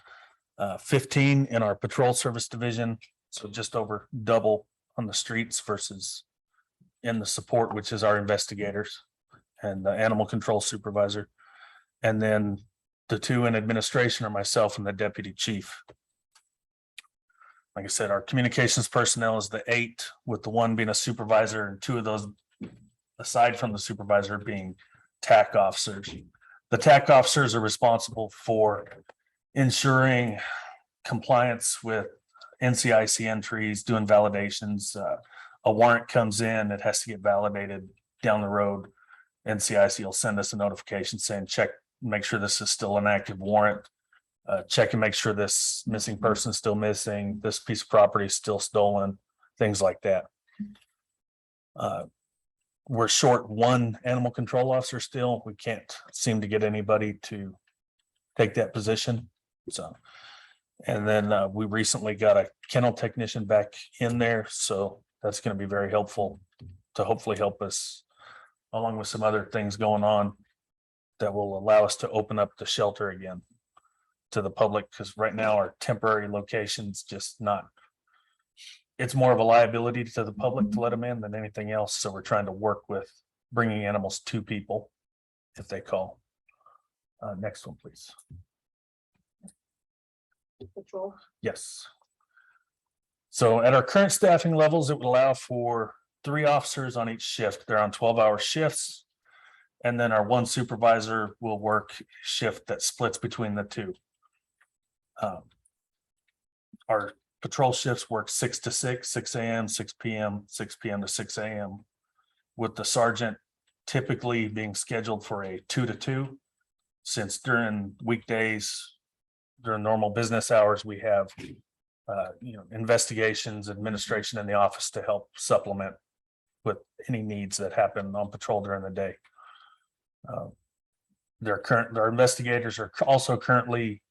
15 in our patrol service division, so just over double on the streets versus in the support, which is our investigators and the animal control supervisor. And then the 2 in administration are myself and the deputy chief. Like I said, our communications personnel is the 8, with the 1 being a supervisor and 2 of those, aside from the supervisor, being TAC officers. The TAC officers are responsible for ensuring compliance with NCIC entries, doing validations. A warrant comes in, it has to get validated down the road. NCIC will send us a notification saying, check, make sure this is still an active warrant. Check and make sure this missing person is still missing, this piece of property is still stolen, things like that. We're short 1 animal control officer still. We can't seem to get anybody to take that position. So, and then we recently got a kennel technician back in there. So that's going to be very helpful to hopefully help us, along with some other things going on that will allow us to open up the shelter again to the public, because right now our temporary location's just not, it's more of a liability to the public to let them in than anything else. So we're trying to work with bringing animals to people if they call. Next one, please. Patrol. Yes. So at our current staffing levels, it would allow for 3 officers on each shift. They're on 12-hour shifts. And then our 1 supervisor will work shift that splits between the 2. Our patrol shifts work 6 to 6, 6 a.m., 6 p.m., 6 p.m. to 6 a.m. with the sergeant typically being scheduled for a 2 to 2. Since during weekdays, during normal business hours, we have investigations, administration in the office to help supplement with any needs that happen on patrol during the day. Our investigators are also currently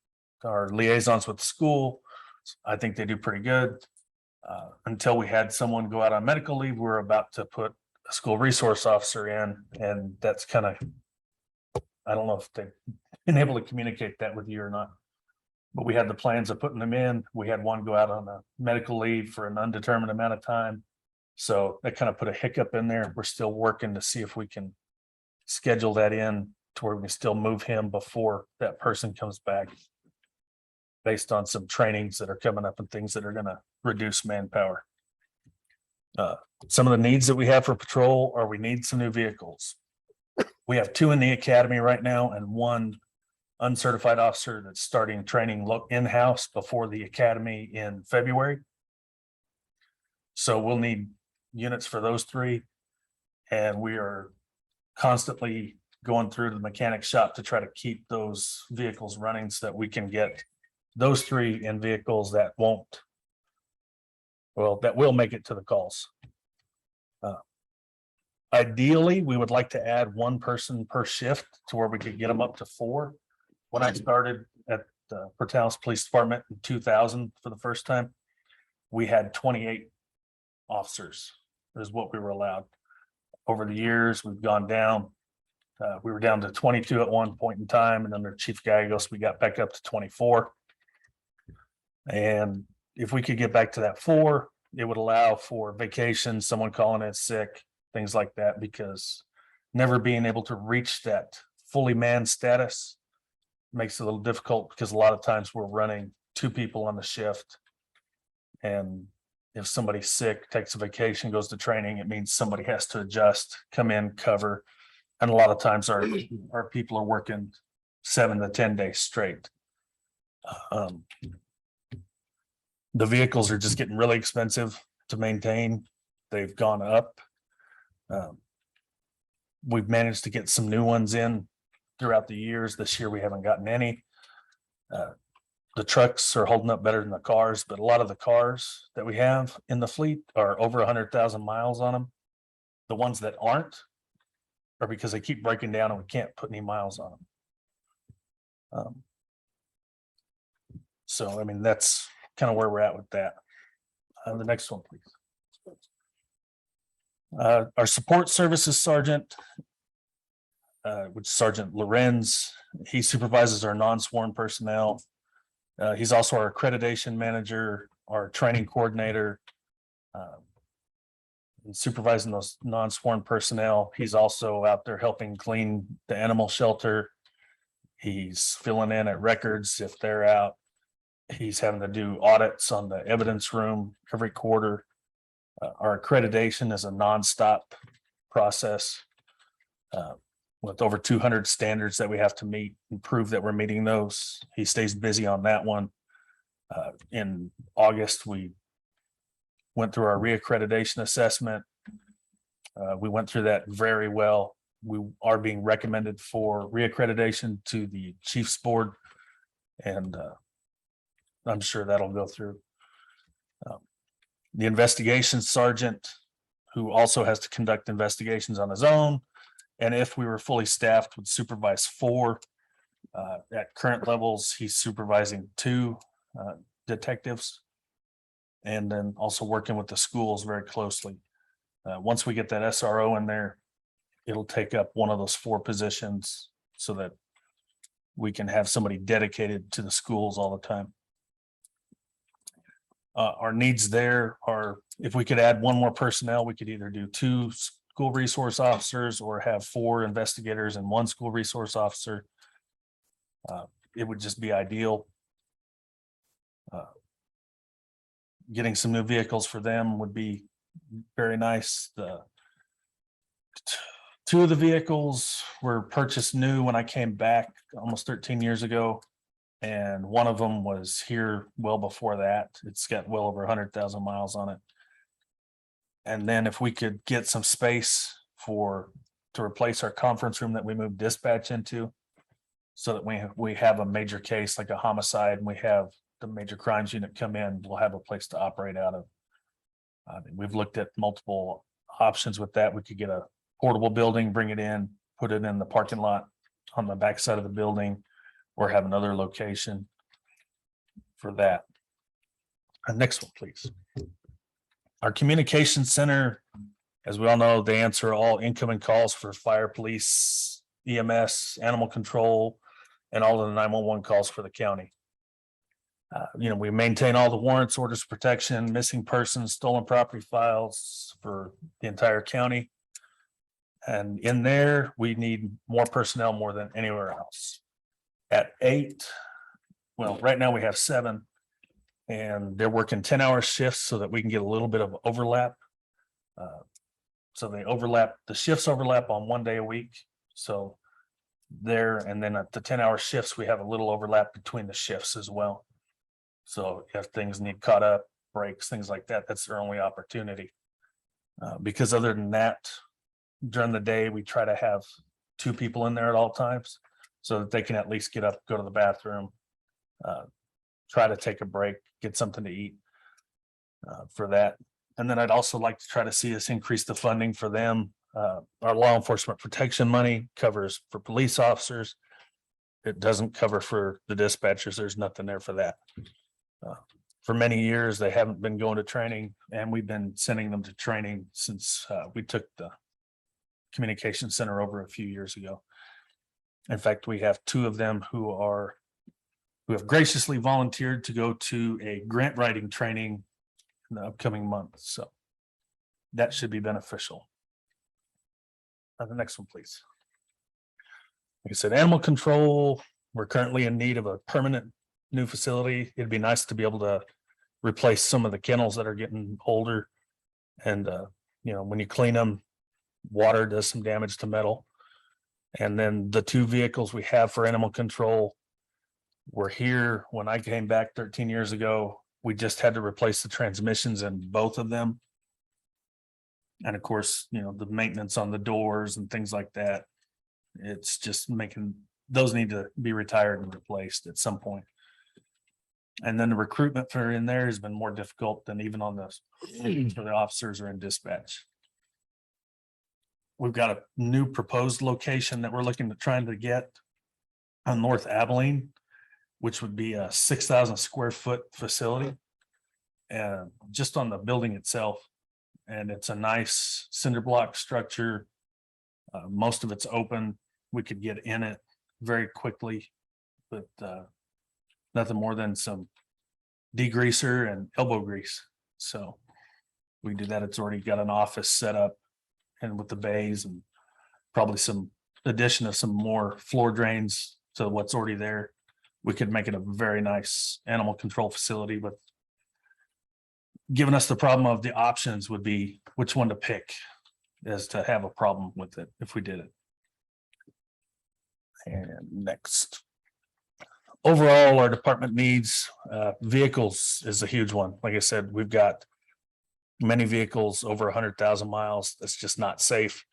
our liaisons with the school. I think they do pretty good. Until we had someone go out on medical leave, we're about to put a school resource officer in, and that's kind of, I don't know if they been able to communicate that with you or not. But we had the plans of putting them in. We had one go out on a medical leave for an undetermined amount of time. So that kind of put a hiccup in there. We're still working to see if we can schedule that in to where we can still move him before that person comes back. Based on some trainings that are coming up and things that are gonna reduce manpower. Some of the needs that we have for patrol are we need some new vehicles. We have 2 in the academy right now and 1 uncertified officer that's starting training in-house before the academy in February. So we'll need units for those 3. And we are constantly going through the mechanic shop to try to keep those vehicles running so that we can get those 3 in vehicles that won't. Well, that will make it to the calls. Ideally, we would like to add 1 person per shift to where we could get them up to 4. When I started at the Prtales Police Department in 2000 for the first time, we had 28 officers is what we were allowed. Over the years, we've gone down. We were down to 22 at one point in time, and under Chief Gallegos, we got back up to 24. And if we could get back to that 4, it would allow for vacation, someone calling in sick, things like that, because never being able to reach that fully manned status makes it a little difficult because a lot of times we're running 2 people on the shift. And if somebody's sick, takes a vacation, goes to training, it means somebody has to adjust, come in, cover. And a lot of times our people are working 7 to 10 days straight. The vehicles are just getting really expensive to maintain. They've gone up. We've managed to get some new ones in throughout the years. This year, we haven't gotten any. The trucks are holding up better than the cars, but a lot of the cars that we have in the fleet are over 100,000 miles on them. The ones that aren't are because they keep breaking down and we can't put any miles on them. So, I mean, that's kind of where we're at with that. The next one, please. Our support services sergeant, which is Sergeant Lorenz, he supervises our non-sworn personnel. He's also our accreditation manager, our training coordinator, and supervising those non-sworn personnel. He's also out there helping clean the animal shelter. He's filling in at records if they're out. He's having to do audits on the evidence room every quarter. Our accreditation is a nonstop process with over 200 standards that we have to meet and prove that we're meeting those. He stays busy on that one. In August, we went through our reaccreditation assessment. We went through that very well. We are being recommended for reaccreditation to the Chiefs Board, and I'm sure that'll go through. The investigation sergeant, who also has to conduct investigations on his own, and if we were fully staffed, would supervise 4. At current levels, he's supervising 2 detectives, and then also working with the schools very closely. Once we get that SRO in there, it'll take up one of those 4 positions so that we can have somebody dedicated to the schools all the time. Our needs there are, if we could add 1 more personnel, we could either do 2 school resource officers or have 4 investigators and 1 school resource officer. It would just be ideal. Getting some new vehicles for them would be very nice. The 2 of the vehicles were purchased new when I came back almost 13 years ago. And 1 of them was here well before that. It's got well over 100,000 miles on it. And then if we could get some space to replace our conference room that we moved dispatch into, so that we have a major case like a homicide and we have the major crimes unit come in, we'll have a place to operate out of. We've looked at multiple options with that. We could get a portable building, bring it in, put it in the parking lot on the backside of the building, or have another location for that. Next one, please. Our communication center, as we all know, they answer all incoming calls for fire, police, EMS, animal control, and all of the 911 calls for the county. We maintain all the warrants, orders of protection, missing persons, stolen property files for the entire county. And in there, we need more personnel more than anywhere else. At 8, well, right now we have 7. And they're working 10-hour shifts so that we can get a little bit of overlap. So the shifts overlap on 1 day a week. So and then at the 10-hour shifts, we have a little overlap between the shifts as well. So if things need caught up, breaks, things like that, that's their only opportunity. Because other than that, during the day, we try to have 2 people in there at all times so that they can at least get up, go to the bathroom, try to take a break, get something to eat for that. And then I'd also like to try to see us increase the funding for them. Our law enforcement protection money covers for police officers. It doesn't cover for the dispatchers. There's nothing there for that. For many years, they haven't been going to training, and we've been sending them to training since we took the communication center over a few years ago. In fact, we have 2 of them who have graciously volunteered to go to a grant writing training in the upcoming month. So that should be beneficial. The next one, please. Like I said, animal control, we're currently in need of a permanent new facility. It'd be nice to be able to replace some of the kennels that are getting older. And, when you clean them, water does some damage to metal. And then the 2 vehicles we have for animal control were here when I came back 13 years ago. We just had to replace the transmissions in both of them. And of course, the maintenance on the doors and things like that. It's just making those need to be retired and replaced at some point. And then the recruitment for in there has been more difficult than even on those for the officers or in dispatch. We've got a new proposed location that we're looking to trying to get on North Abilene, which would be a 6,000 square foot facility. And just on the building itself. And it's a nice cinder block structure. Most of it's open. We could get in it very quickly, but nothing more than some degreaser and elbow grease. So we do that. It's already got an office set up and with the bays and probably some addition of some more floor drains to what's already there. We could make it a very nice animal control facility, with giving us the problem of the options would be which one to pick as to have a problem with it if we did it. And next. Overall, our department needs vehicles is a huge one. Like I said, we've got many vehicles over 100,000 miles. That's just not safe.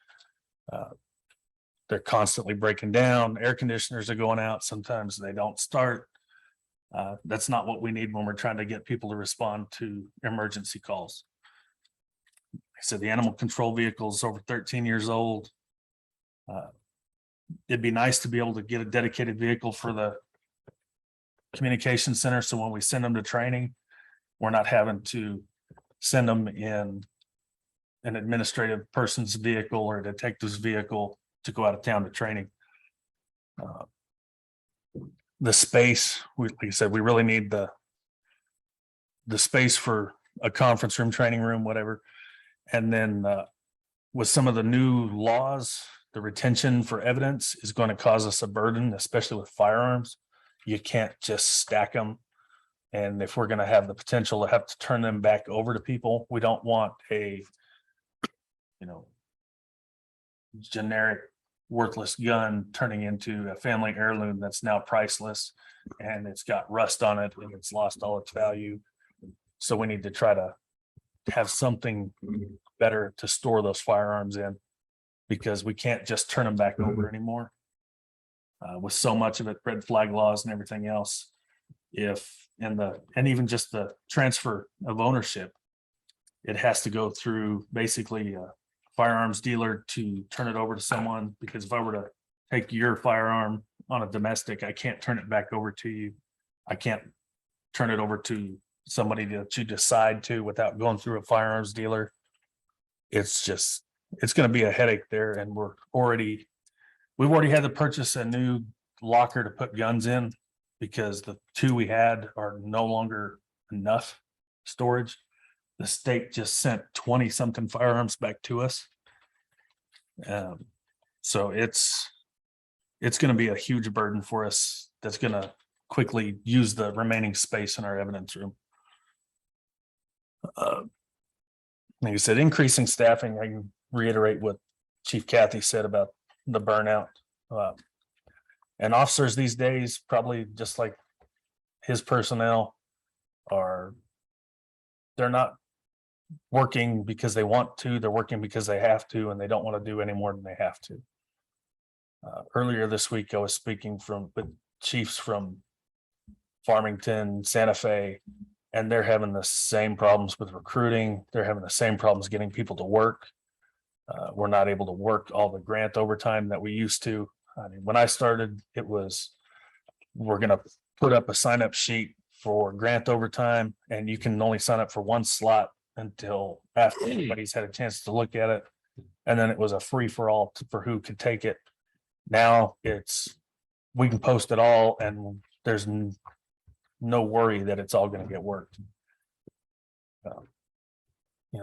They're constantly breaking down. Air conditioners are going out. Sometimes they don't start. That's not what we need when we're trying to get people to respond to emergency calls. I said the animal control vehicle is over 13 years old. It'd be nice to be able to get a dedicated vehicle for the communication center. So when we send them to training, we're not having to send them in an administrative person's vehicle or a detective's vehicle to go out of town to training. The space, like I said, we really need the space for a conference room, training room, whatever. And then with some of the new laws, the retention for evidence is going to cause us a burden, especially with firearms. You can't just stack them. And if we're going to have the potential to have to turn them back over to people, we don't want a, generic worthless gun turning into a family heirloom that's now priceless and it's got rust on it and it's lost all its value. So we need to try to have something better to store those firearms in, because we can't just turn them back over anymore. With so much of it, red flag laws and everything else, and even just the transfer of ownership, it has to go through basically a firearms dealer to turn it over to someone. Because if I were to take your firearm on a domestic, I can't turn it back over to you. I can't turn it over to somebody that you decide to without going through a firearms dealer. It's going to be a headache there. And we've already had to purchase a new locker to put guns in because the two we had are no longer enough storage. The state just sent 20 something firearms back to us. So it's going to be a huge burden for us. That's going to quickly use the remaining space in our evidence room. Like I said, increasing staffing, I can reiterate what Chief Kathy said about the burnout. And officers these days, probably just like his personnel, they're not working because they want to, they're working because they have to, and they don't want to do any more than they have to. Earlier this week, I was speaking with chiefs from Farmington, Santa Fe, and they're having the same problems with recruiting. They're having the same problems getting people to work. We're not able to work all the grant overtime that we used to. I mean, when I started, it was, we're going to put up a sign up sheet for grant overtime, and you can only sign up for one slot until after everybody's had a chance to look at it. And then it was a free for all for who could take it. Now we can post it all and there's no worry that it's all going to get worked.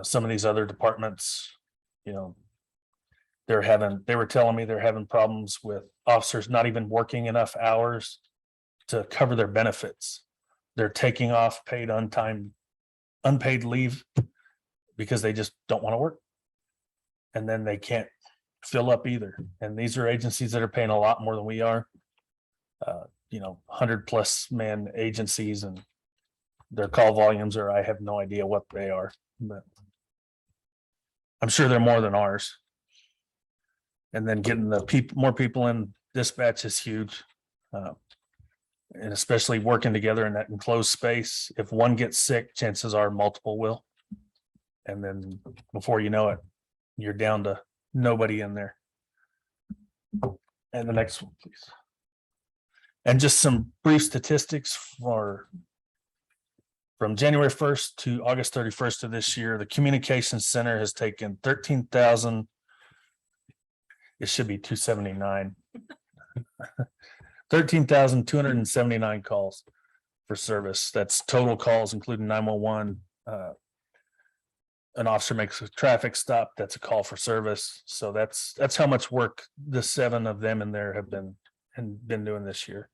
Some of these other departments, they were telling me they're having problems with officers not even working enough hours to cover their benefits. They're taking off unpaid leave because they just don't want to work. And then they can't fill up either. And these are agencies that are paying a lot more than we are. 100+ man agencies, and their call volumes I have no idea what they are, but I'm sure they're more than ours. And then getting more people in dispatch is huge. And especially working together in that enclosed space. If one gets sick, chances are multiple will. And then before you know it, you're down to nobody in there. And the next one, please. And just some brief statistics from January 1st to August 31st of this year, the communications center has taken 13,000. It should be 279. 13,279 calls for service. That's total calls, including 911. An officer makes a traffic stop, that's a call for service. So that's how much work the 7 of them in there have been doing this year.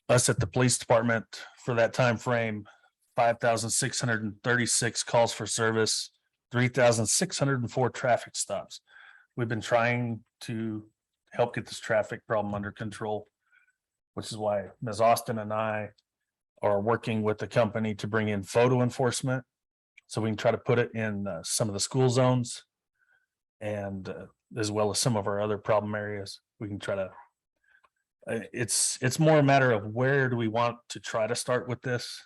Us at the police department for that time frame, 5,636 calls for service, 3,604 traffic stops. We've been trying to help get this traffic problem under control, which is why Ms. Austin and I are working with the company to bring in photo enforcement so we can try to put it in some of the school zones and as well as some of our other problem areas. We can try to it's more a matter of where do we want to try to start with this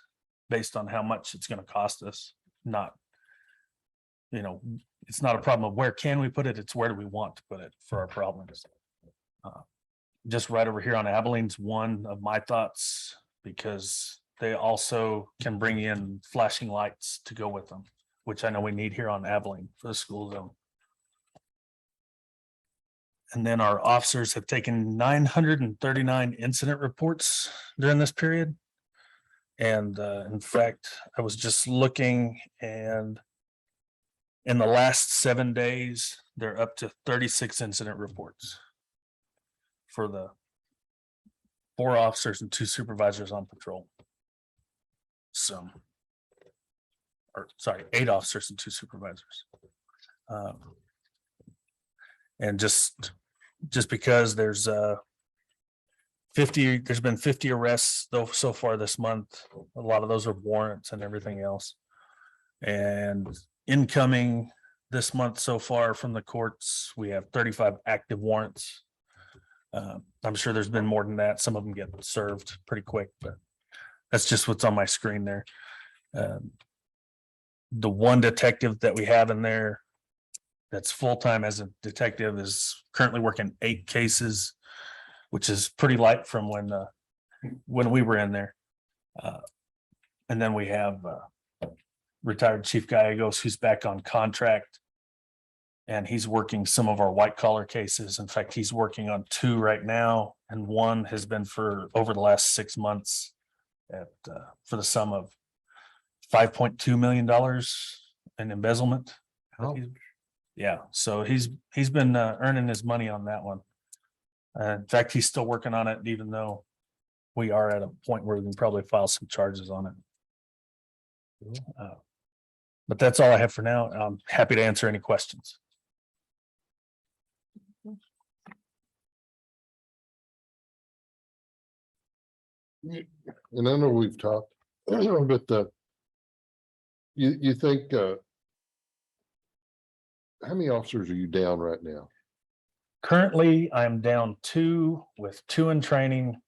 based on how much it's going to cost us. Not, it's not a problem of where can we put it, it's where do we want to put it for our problems. Just right over here on Abilene's one of my thoughts, because they also can bring in flashing lights to go with them, which I know we need here on Abilene for the school zone. And then our officers have taken 939 incident reports during this period. And in fact, I was just looking, and in the last 7 days, they're up to 36 incident reports for the 4 officers and 2 supervisors on patrol. So, 8 officers and 2 supervisors. And just because there's been 50 arrests though so far this month. A lot of those are warrants and everything else. And incoming this month so far from the courts, we have 35 active warrants. I'm sure there's been more than that. Some of them get served pretty quick, but that's just what's on my screen there. The one detective that we have in there that's full-time as a detective is currently working 8 cases, which is pretty light from when we were in there. And then we have retired Chief Gallegos, who's back on contract. And he's working some of our white collar cases. In fact, he's working on 2 right now, and 1 has been for over the last 6 months for the sum of $5.2 million in embezzlement. Oh. Yeah, so he's been earning his money on that one. In fact, he's still working on it, even though we are at a point where we can probably file some charges on it. But that's all I have for now. I'm happy to answer any questions. And I know we've talked, but you think how many officers are you down right now? Currently, I'm down 2 with 2 in training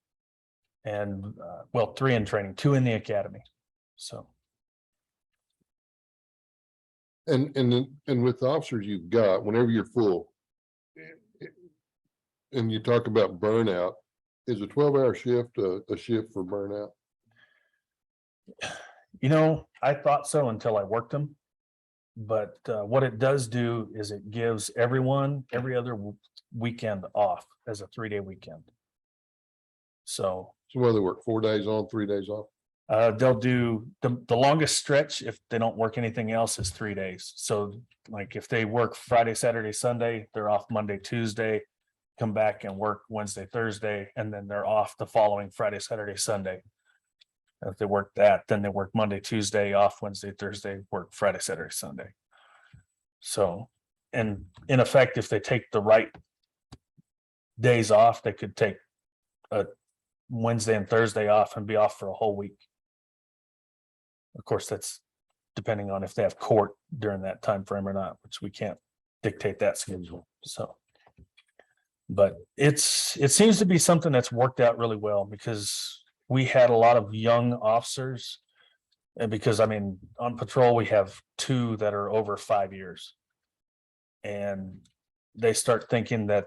and, 3 in training, 2 in the academy. So, And with the officers you've got, whenever you're full, and you talk about burnout, is a 12-hour shift a shift for burnout? I thought so until I worked them. But what it does do is it gives everyone every other weekend off as a 3-day weekend. So So whether they work 4 days on, 3 days off? they'll do the longest stretch if they don't work anything else is 3 days. So like if they work Friday, Saturday, Sunday, they're off Monday, Tuesday, come back and work Wednesday, Thursday, and then they're off the following Friday, Saturday, Sunday. If they work that, then they work Monday, Tuesday, off Wednesday, Thursday, work Friday, Saturday, Sunday. So, and in effect, if they take the right days off, they could take a Wednesday and Thursday off and be off for a whole week. Of course, that's depending on if they have court during that time frame or not, which we can't dictate that schedule. So, but it seems to be something that's worked out really well because we had a lot of young officers. And because on patrol, we have 2 that are over 5 years. And they start thinking that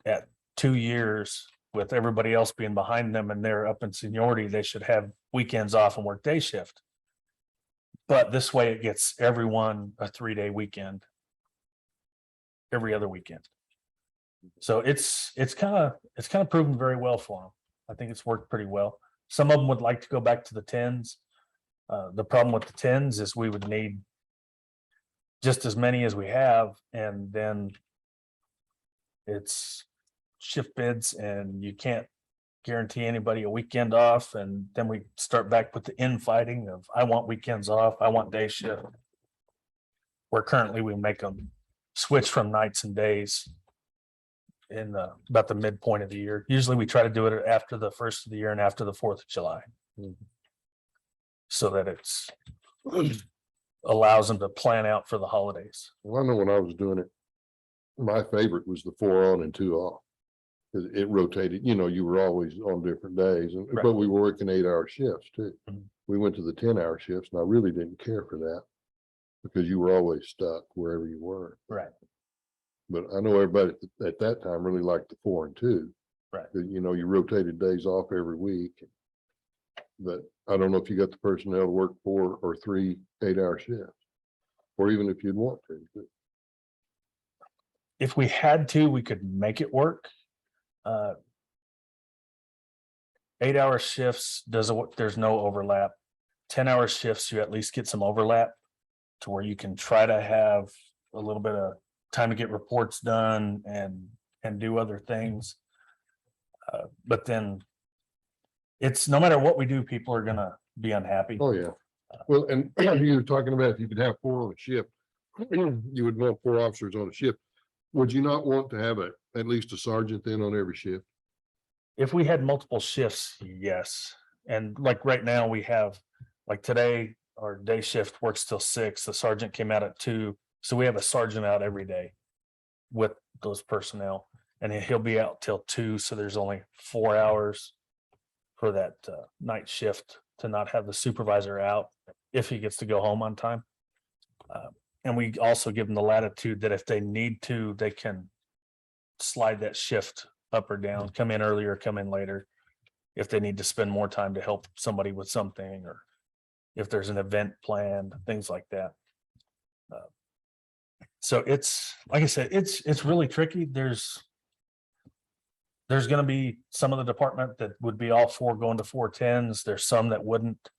at 2 years, with everybody else being behind them and they're up in seniority, they should have weekends off and work day shift. But this way it gets everyone a 3-day weekend every other weekend. So it's kind of proven very well for them. I think it's worked pretty well. Some of them would like to go back to the 10s. The problem with the 10s is we would need just as many as we have, and then it's shift bids and you can't guarantee anybody a weekend off. And then we start back with the infighting of I want weekends off, I want day shift. Where currently we make them switch from nights and days in about the midpoint of the year. Usually we try to do it after the 1st of the year and after the 4th of July. So that it's allows them to plan out for the holidays. Well, I know when I was doing it, my favorite was the 4 on and 2 off. Because it rotated, you were always on different days, Right. but we were working 8-hour shifts too. Mhm. We went to the 10-hour shifts and I really didn't care for that. Because you were always stuck wherever you were. Right. But I know everybody at that time really liked the 4 and 2. Right. You rotated days off every week. But I don't know if you got the personnel to work 4 or 3 8-hour shifts. Or even if you'd want to. If we had to, we could make it work. 8-hour shifts there's no overlap. 10-hour shifts, you at least get some overlap to where you can try to have a little bit of time to get reports done and do other things. But then it's no matter what we do, people are gonna be unhappy. Oh, yeah. Well, and you were talking about if you could have 4 on a shift, you would want 4 officers on a shift. Would you not want to have at least a sergeant then on every shift? If we had multiple shifts, yes. And like right now we have, like today, our day shift works till 6. The sergeant came out at 2. So we have a sergeant out every day with those personnel, and he'll be out till 2. So there's only 4 hours for that night shift to not have the supervisor out if he gets to go home on time. And we also give them the latitude that if they need to, they can slide that shift up or down, come in earlier, come in later. If they need to spend more time to help somebody with something, or if there's an event planned, things like that. So it's, like I said, it's really tricky. There's gonna be some of the department that would be all for going to 410s. There's some that wouldn't.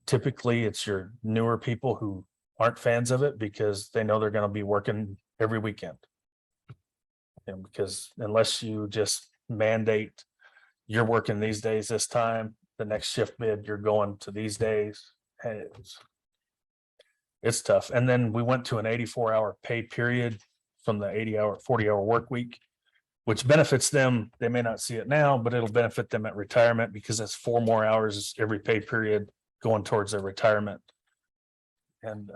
Typically, it's your newer people who aren't fans of it because they know they're gonna be working every weekend. And because unless you just mandate, you're working these days this time, the next shift bid, you're going to these days. Hey, it's tough. And then we went to an 84-hour pay period from the 80-hour, 40-hour work week, which benefits them. They may not see it now, but it'll benefit them at retirement because that's 4 more hours every pay period going towards their retirement. And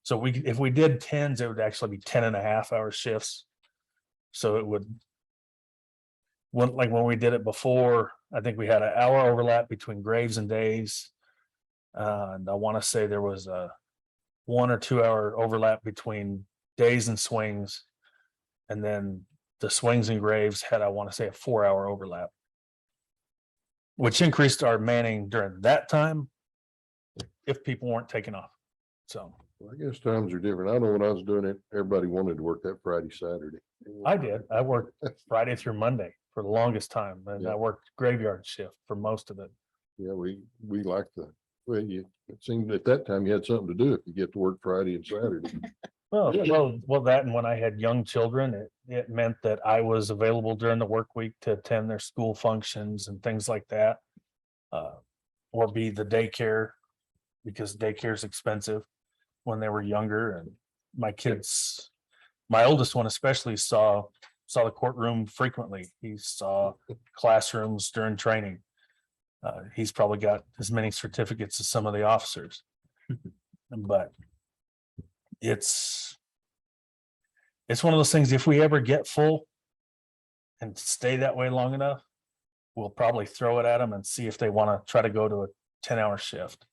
so if we did 10s, it would actually be 10.5-hour shifts. So it would, when we did it before, I think we had an hour overlap between graves and days. And I want to say there was a 1 or 2 hour overlap between days and swings. And then the swings and graves had, I want to say, a 4 hour overlap, which increased our manning during that time if people weren't taking off. So Well, I guess times are different. I know when I was doing it, everybody wanted to work that Friday, Saturday. I did. I worked Friday through Monday for the longest time, and Yeah. I worked graveyard shift for most of it. Yeah, we like well, it seemed at that time you had something to do if you get to work Friday and Saturday. Well, that and when I had young children, it meant that I was available during the work week to attend their school functions and things like that. Or be the daycare, because daycare is expensive when they were younger. And my kids, my oldest one especially saw the courtroom frequently. He saw classrooms during training. He's probably got as many certificates as some of the officers. But it's one of those things, if we ever get full and stay that way long enough, we'll probably throw it at them and see if they want to try to go to a 10-hour shift.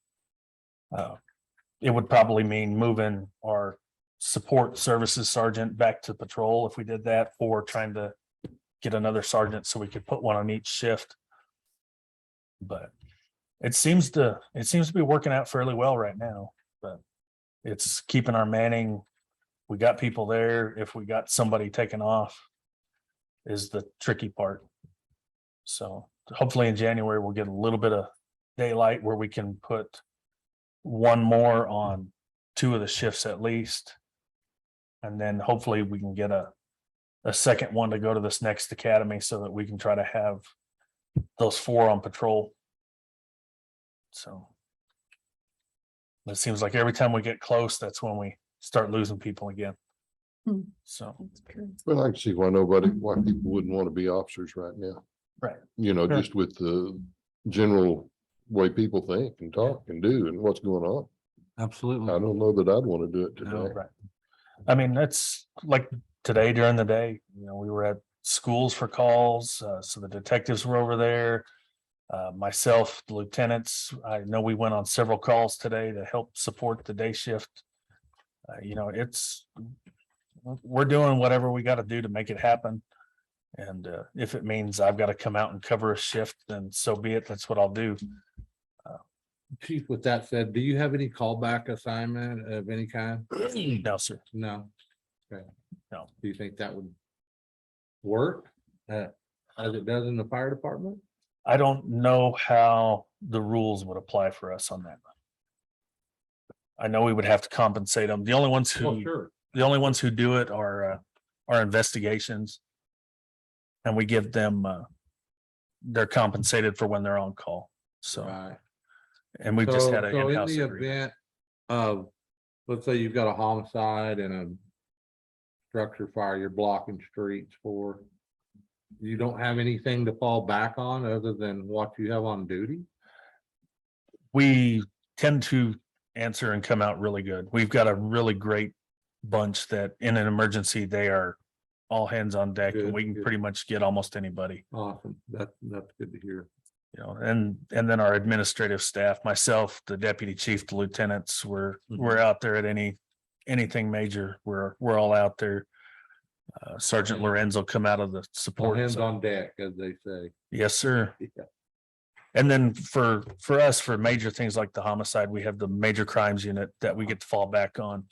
It would probably mean moving our support services sergeant back to patrol if we did that, or trying to get another sergeant so we could put one on each shift. But it seems to be working out fairly well right now, but it's keeping our manning. We got people there. If we got somebody taken off is the tricky part. So hopefully in January, we'll get a little bit of daylight where we can put one more on 2 of the shifts at least. And then hopefully we can get a second one to go to this next academy so that we can try to have those 4 on patrol. So it seems like every time we get close, that's when we start losing people again. Hmm. So, Well, I can see why people wouldn't want to be officers right now. right. You know, Sure. just with the general way people think and talk and do and what's going on. Absolutely. I don't know that I'd want to do it No. today. Right. I mean, that's like today during the day, we were at schools for calls. So the detectives were over there. Myself, the lieutenants, I know we went on several calls today to help support the day shift. We're doing whatever we got to do to make it happen. And if it means I've got to come out and cover a shift, then so be it. That's what I'll do. Chief, with that said, do you have any callback assignment of any kind? No, sir. No. Okay. No. Do you think that would work as it does in the fire department? I don't know how the rules would apply for us on that. I know we would have to compensate them. The only ones Sure. who do it are investigations. And we give them, they're compensated for when they're on call. So, Right. and we've just had an So in in-house the agreement. event of, let's say you've got a homicide and a structure fire, you're blocking streets for, you don't have anything to fall back on other than what you have on duty? We tend to answer and come out really good. We've got a really great bunch that in an emergency, they are all hands on deck, and Good, we can good. pretty much get almost anybody. Awesome. That's good to hear. And then our administrative staff, myself, the deputy chief, the lieutenants, we're Mhm. out there at anything major. We're all out there. Sergeant Lorenzo come out of the All support. hands so- on deck, as they say. Yes, sir. Yeah. And then for us, for major things like the homicide, we have the major crimes unit that we get to fall back on.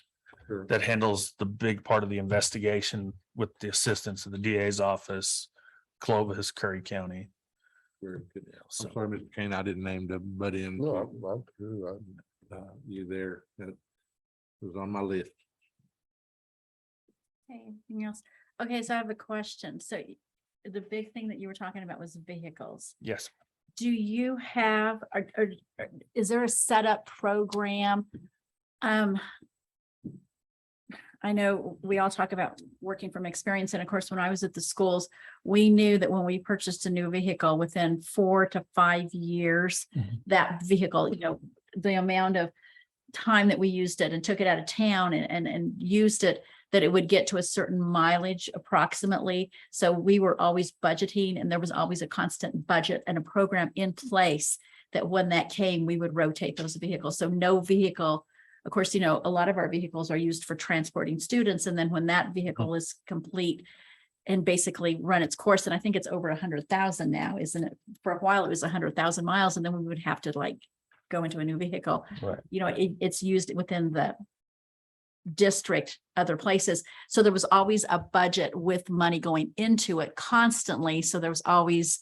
Sure. that handles the big part of the investigation with the assistance of the DA's office, Clovis, Curry County. Very good. So- I'm sorry, Mr. Kane, I didn't name to butt in. No, I'm sure. You there, that was on my list. Okay, anything else? Okay, so I have a question. So the big thing that you were talking about was vehicles. Yes, Do you have, is there a setup program? I know we all talk about working from experience, and of course, when I was at the schools, we knew that when we purchased a new vehicle, within 4 to 5 years, Mhm. that vehicle, the amount of time that we used it and took it out of town and used it, that it would get to a certain mileage approximately. So we were always budgeting, and there was always a constant budget and a program in place that when that came, we would rotate those vehicles. So no vehicle, of course, a lot of our vehicles are used for transporting students. And then when that vehicle is complete and basically run its course, and I think it's over 100,000 now, isn't it? For a while, it was 100,000 miles, and then we would have to go into a new vehicle. right. It's used within the district, other places. So there was always a budget with money going into it constantly. So there was always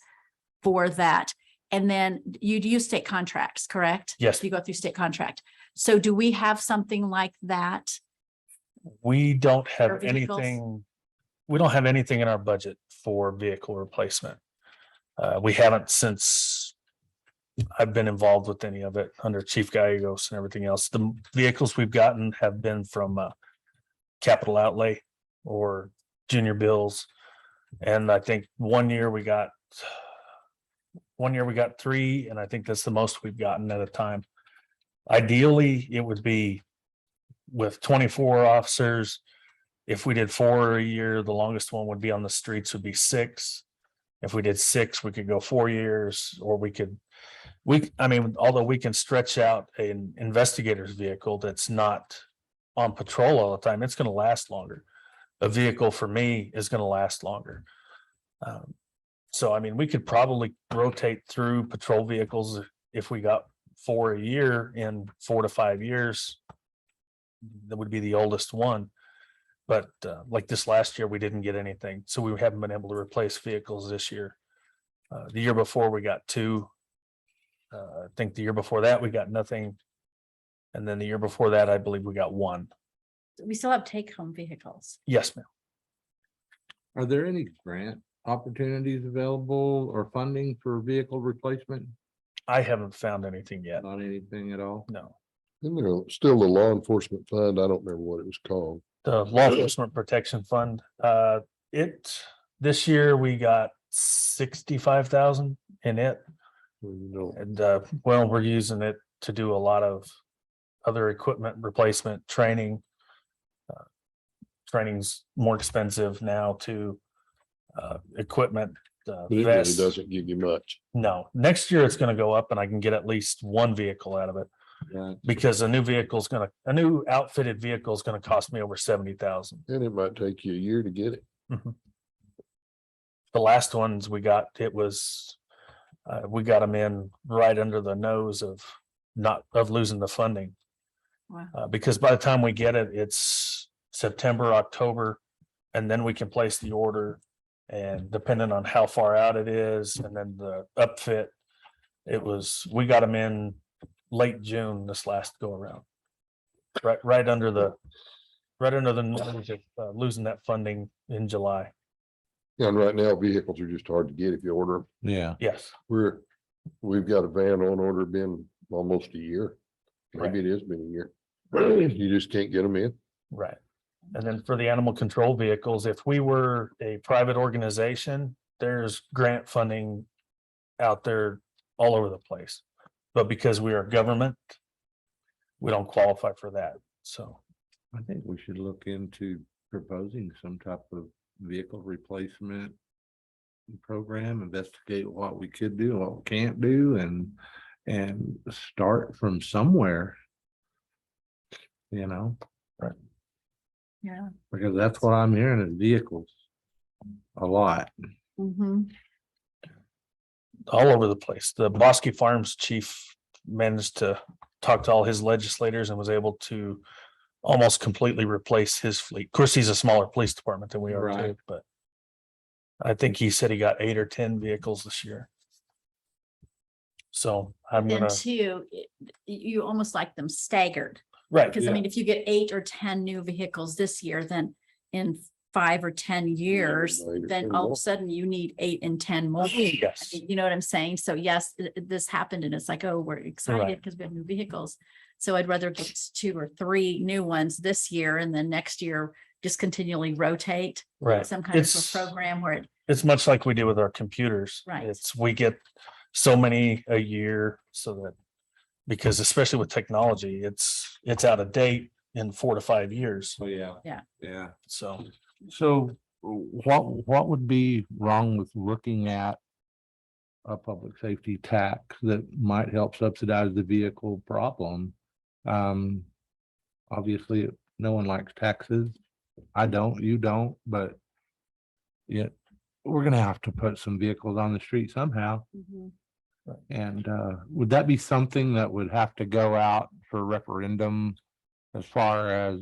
for that. And then you'd use state contracts, correct? Yes. You go through state contract. So do we have something like that? We don't For have vehicles? anything, we don't have anything in our budget for vehicle replacement. We haven't since I've been involved with any of it under Chief Gallegos and everything else. The vehicles we've gotten have been from capital outlay or junior bills. And I think one year we got 3, and I think that's the most we've gotten at a time. Ideally, it would be with 24 officers. If we did 4 a year, the longest one would be on the streets would be 6. If we did 6, we could go 4 years, or although we can stretch out an investigator's vehicle that's not on patrol all the time, it's going to last longer. A vehicle for me is going to last longer. So, we could probably rotate through patrol vehicles if we got 4 a year in 4 to 5 years. That would be the oldest one. But like this last year, we didn't get anything. So we haven't been able to replace vehicles this year. The year before, we got 2. I think the year before that, we got nothing. And then the year before that, I believe we got 1. We still have take-home vehicles. Yes, ma'am. Are there any grant opportunities available or funding for vehicle replacement? I haven't found anything yet. Not anything at all? No. Isn't there still the law enforcement fund? I don't remember what it was called. The Law Enforcement Protection Fund, this year we got 65,000 in it. And we're using it to do a lot of other equipment replacement training. Training's more expensive now to equipment. But it really vests. doesn't give you much. No, next year it's gonna go up and I can get at least 1 vehicle out of it, Right. because a new outfitted vehicle is gonna cost me over 70,000. And it might take you a year to get it. The last ones we got, we got them in right under the nose of losing the funding. Wow. Because by the time we get it, it's September, October, and then we can place the order. And depending on how far out it is, and then the upfit, we got them in late June this last go around. Right under the nose of losing that funding in July. And right now vehicles are just hard to get if you order them. Yeah. Yes, We've got a van on order, been almost a year. Maybe it has been a year. You just can't get them in. right. And then for the animal control vehicles, if we were a private organization, there's grant funding out there all over the place. But because we are government, we don't qualify for that. So I think we should look into proposing some type of vehicle replacement program, investigate what we could do, what we can't do, and start from somewhere. Yeah. Because that's what I'm hearing is vehicles a lot. Mm-hmm. all over the place. The Bosque Farms chief managed to talk to all his legislators and was able to almost completely replace his fleet. Of course, he's a smaller police department than we are too, Right. but I think he said he got 8 or 10 vehicles this year. So I'm Then gonna, too, you almost like them staggered. right, Because I mean, if you get 8 or 10 new vehicles this year, then in 5 or 10 years, 8 or 10 then all of more. a sudden you need 8 and 10 more. yes, You know what I'm saying? So yes, this happened and it's like, oh, we're excited Right. because we have new vehicles. So I'd rather get 2 or 3 new ones this year and then next year just continually rotate right. some kind of a It's, program where it, it's much like we do with our computers. Right. It's, we get so many a year so that, because especially with technology, it's out of date in 4 to 5 years. Oh, yeah. Yeah. Yeah. So So what would be wrong with looking at a public safety tax that might help subsidize the vehicle problem? Obviously, no one likes taxes. I don't, you don't, but yet we're gonna have to put some vehicles on the street somehow. And would that be something that would have to go out for referendum as far as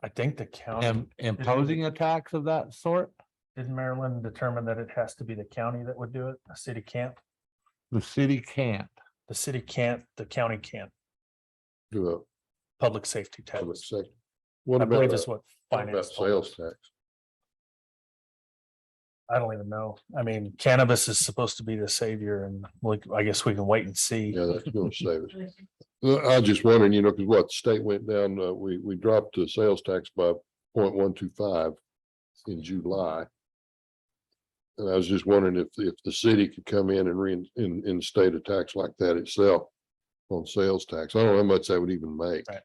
I think the county, imposing a tax of that sort? didn't Maryland determine that it has to be the county that would do it? The city can't, The city can't. the city can't, the county can't. Do a Public safety public tax. sector. What I about, believe is what what about finance. told sales us. tax? I don't even know. I mean, cannabis is supposed to be the savior and I guess we can wait and see. Yeah, that's gonna save us. I was just wondering, because what the state went down, we dropped the sales tax by 0.125 in July. And I was just wondering if the city could come in and instate a tax like that itself on sales tax. I don't know how much that would even make, Right.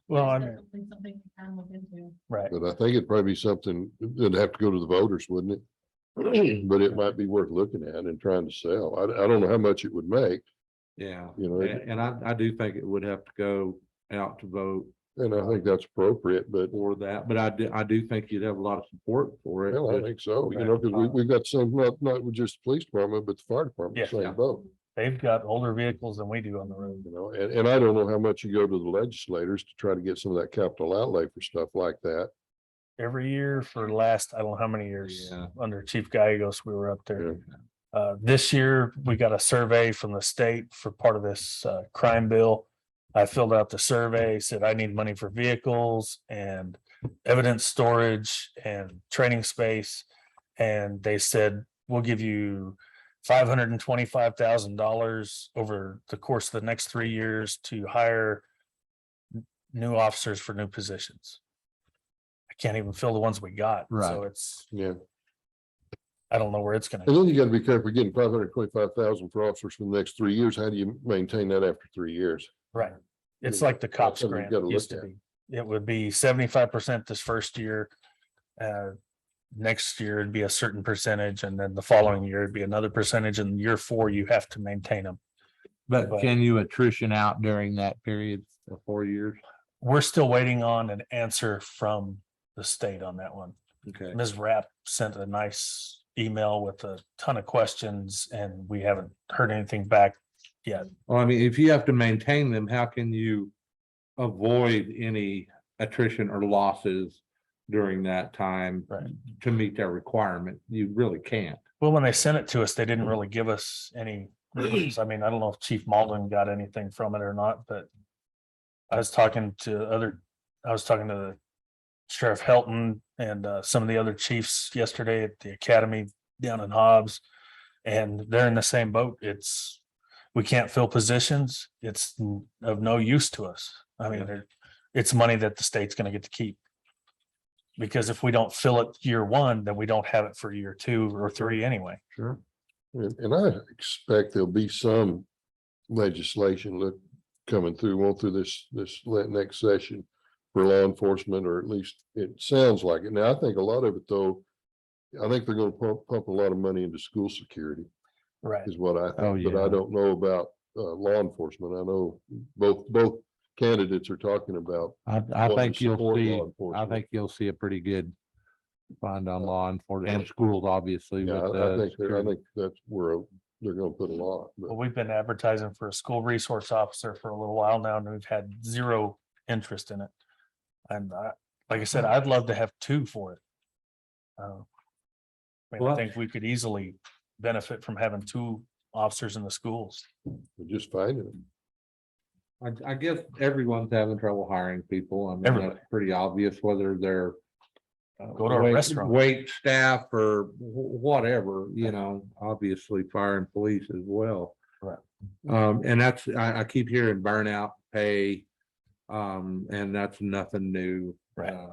Well, I mean, Definitely something to kind of look into. right. but I think it'd probably be something that'd have to go to the voters, wouldn't it? But it might be worth looking at and trying to sell. I don't know how much it would make, Yeah. it- And I do think it would have to go out to vote and I think that's appropriate, but for that, but I do think you'd have a lot of support for it. well, I think so, because we've got some, not with just the police department, but the fire department, Yeah. same boat. They've got older vehicles than we do on the road. And I don't know how much you go to the legislators to try to get some of that capital outlay for stuff like that. Every year for the last, I don't know how many years, Yeah. under Chief Gallegos, we were up there. This year, we got a survey from the state for part of this crime bill. I filled out the survey, said I need money for vehicles and evidence storage and training space. And they said, we'll give you $525,000 over the course of the next 3 years to hire new officers for new positions. I can't even fill the ones we got. So Right. it's, Yeah, I don't know where it's gonna. and then you gotta be careful getting 525,000 for officers for the next 3 years. How do you maintain that after 3 years? Right. It's Yeah, like the cops something you grant gotta used look to be. It would be 75% this first year. Next year it'd be a certain percentage and then the following year it'd be another percentage and year 4 you have to maintain them. But But- can you attrition out during that period of 4 years? We're still waiting on an answer from the state on that one. Okay. Ms. Rapp sent a nice email with a ton of questions and we haven't heard anything back yet. Well, I mean, if you have to maintain them, how can you avoid any attrition or losses during that time Right. to meet their requirement? You really can't. Well, when they sent it to us, they didn't really give us any reasons. I mean, I don't know if Chief Malden got anything from it or not, but I was talking to the Sheriff Helton and some of the other chiefs yesterday at the academy down in Hobbs. And they're in the same boat. We can't fill positions. It's of no use to us. I mean, it's money that the state's gonna get to keep. Because if we don't fill it year 1, then we don't have it for year 2 or 3 anyway. Sure. And I expect there'll be some legislation coming through this next session for law enforcement, or at least it sounds like it. Now, I think a lot of it though, I think they're gonna pump a lot of money into school security Right. is what I Oh, think, but I yeah. don't know about law enforcement. I know both candidates are talking about. I wanting to think you'll support law see, I enforcement. think you'll see a pretty good fund on law enforcement and schools, obviously. Yeah, with I the think security. that's where they're gonna put a lot, but. Well, we've been advertising for a school resource officer for a little while now and we've had 0 interest in it. And like I said, I'd love to have two for it. I Well- think we could easily benefit from having two officers in the schools. Just finding them. I guess everyone's having trouble hiring people. I mean, Everybody. that's pretty obvious, whether they're Go to a restaurant. wait staff or whatever, obviously fire and police as well. Right. And that's, I keep hearing burnout pay, and that's nothing new. Right.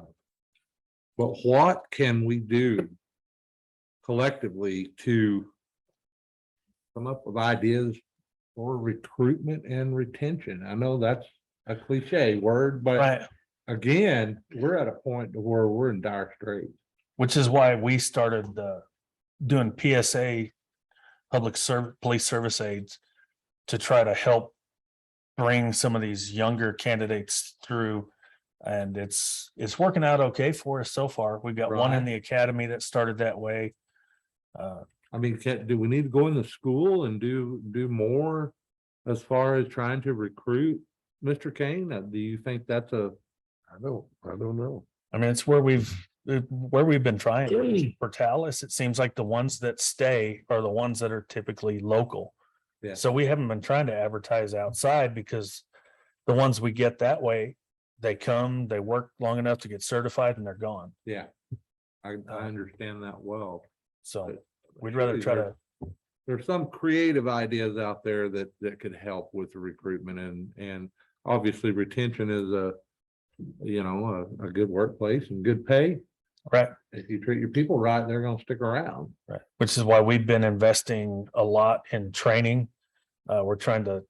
But what can we do collectively to come up with ideas for recruitment and retention? I know that's a cliche word, but Right. again, we're at a point to where we're in dire straits. Which is why we started doing PSA, police service aids, to try to help bring some of these younger candidates through. And it's working out okay for us so far. We've got one in Right. the academy that started that way. I mean, do we need to go into school and do more as far as trying to recruit Mr. Kane? Do you think that's I don't know. I mean, it's where we've been trying. Prtales, it seems like the ones that stay are the ones that are typically local. Yeah. So we haven't been trying to advertise outside, because the ones we get that way, they come, they work long enough to get certified and they're gone. yeah. I understand that well. So we'd rather try to, There's some creative ideas out there that could help with the recruitment, and obviously retention is a good workplace and good pay. right, If you treat your people right, they're gonna stick around. right, which is why we've been investing a lot in training. We're trying to,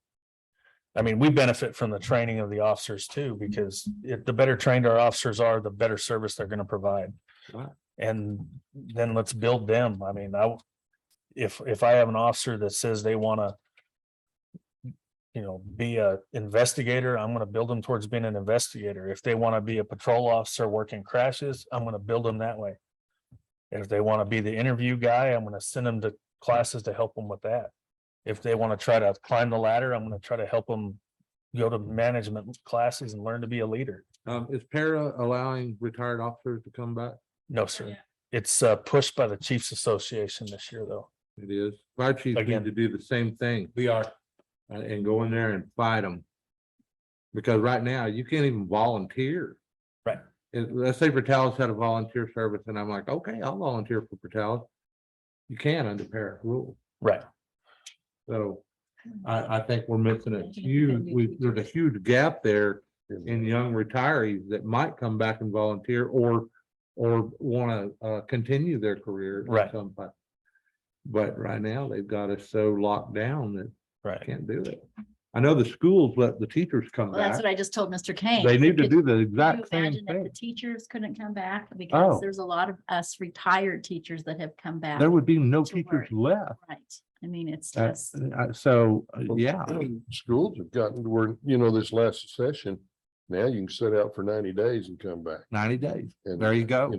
I mean, we benefit from the training of the officers too, because the better trained our officers are, the better service they're gonna provide. Right. And then let's build them. I mean, if I have an officer that says they wanna, be a investigator, I'm gonna build them towards being an investigator. If they wanna be a patrol officer working crashes, I'm gonna build them that way. If they wanna be the interview guy, I'm gonna send them to classes to help them with that. If they wanna try to climb the ladder, I'm gonna try to help them go to management classes and learn to be a leader. Is para allowing retired officers to come back? No, sir. It's pushed by the Chiefs Association this year, though. It is. Fire chiefs Again. need to do the same thing. We are. And go in there and fight them. Because right now you can't even volunteer. Right. Let's say Prtales had a volunteer service and I'm like, okay, I'll volunteer for Prtales. You can under para rule. Right. So I think we're missing there's a huge gap there in young retirees that might come back and volunteer or want to continue their career. at Right. some point. But right now they've got us so locked down that Right. can't do it. I know the schools let the teachers come Well, that's back. what I just told Mr. Kane. They need to Could do the you exact same imagine if thing. the teachers couldn't come back? Oh. Because there's a lot of us retired teachers that have come back. There would be no to teachers work. left. Right. I mean, it's Uh, just, Yeah, Schools have gotten to where, this last session, now you can sit out for 90 days and come back. 90 days. And, There you go.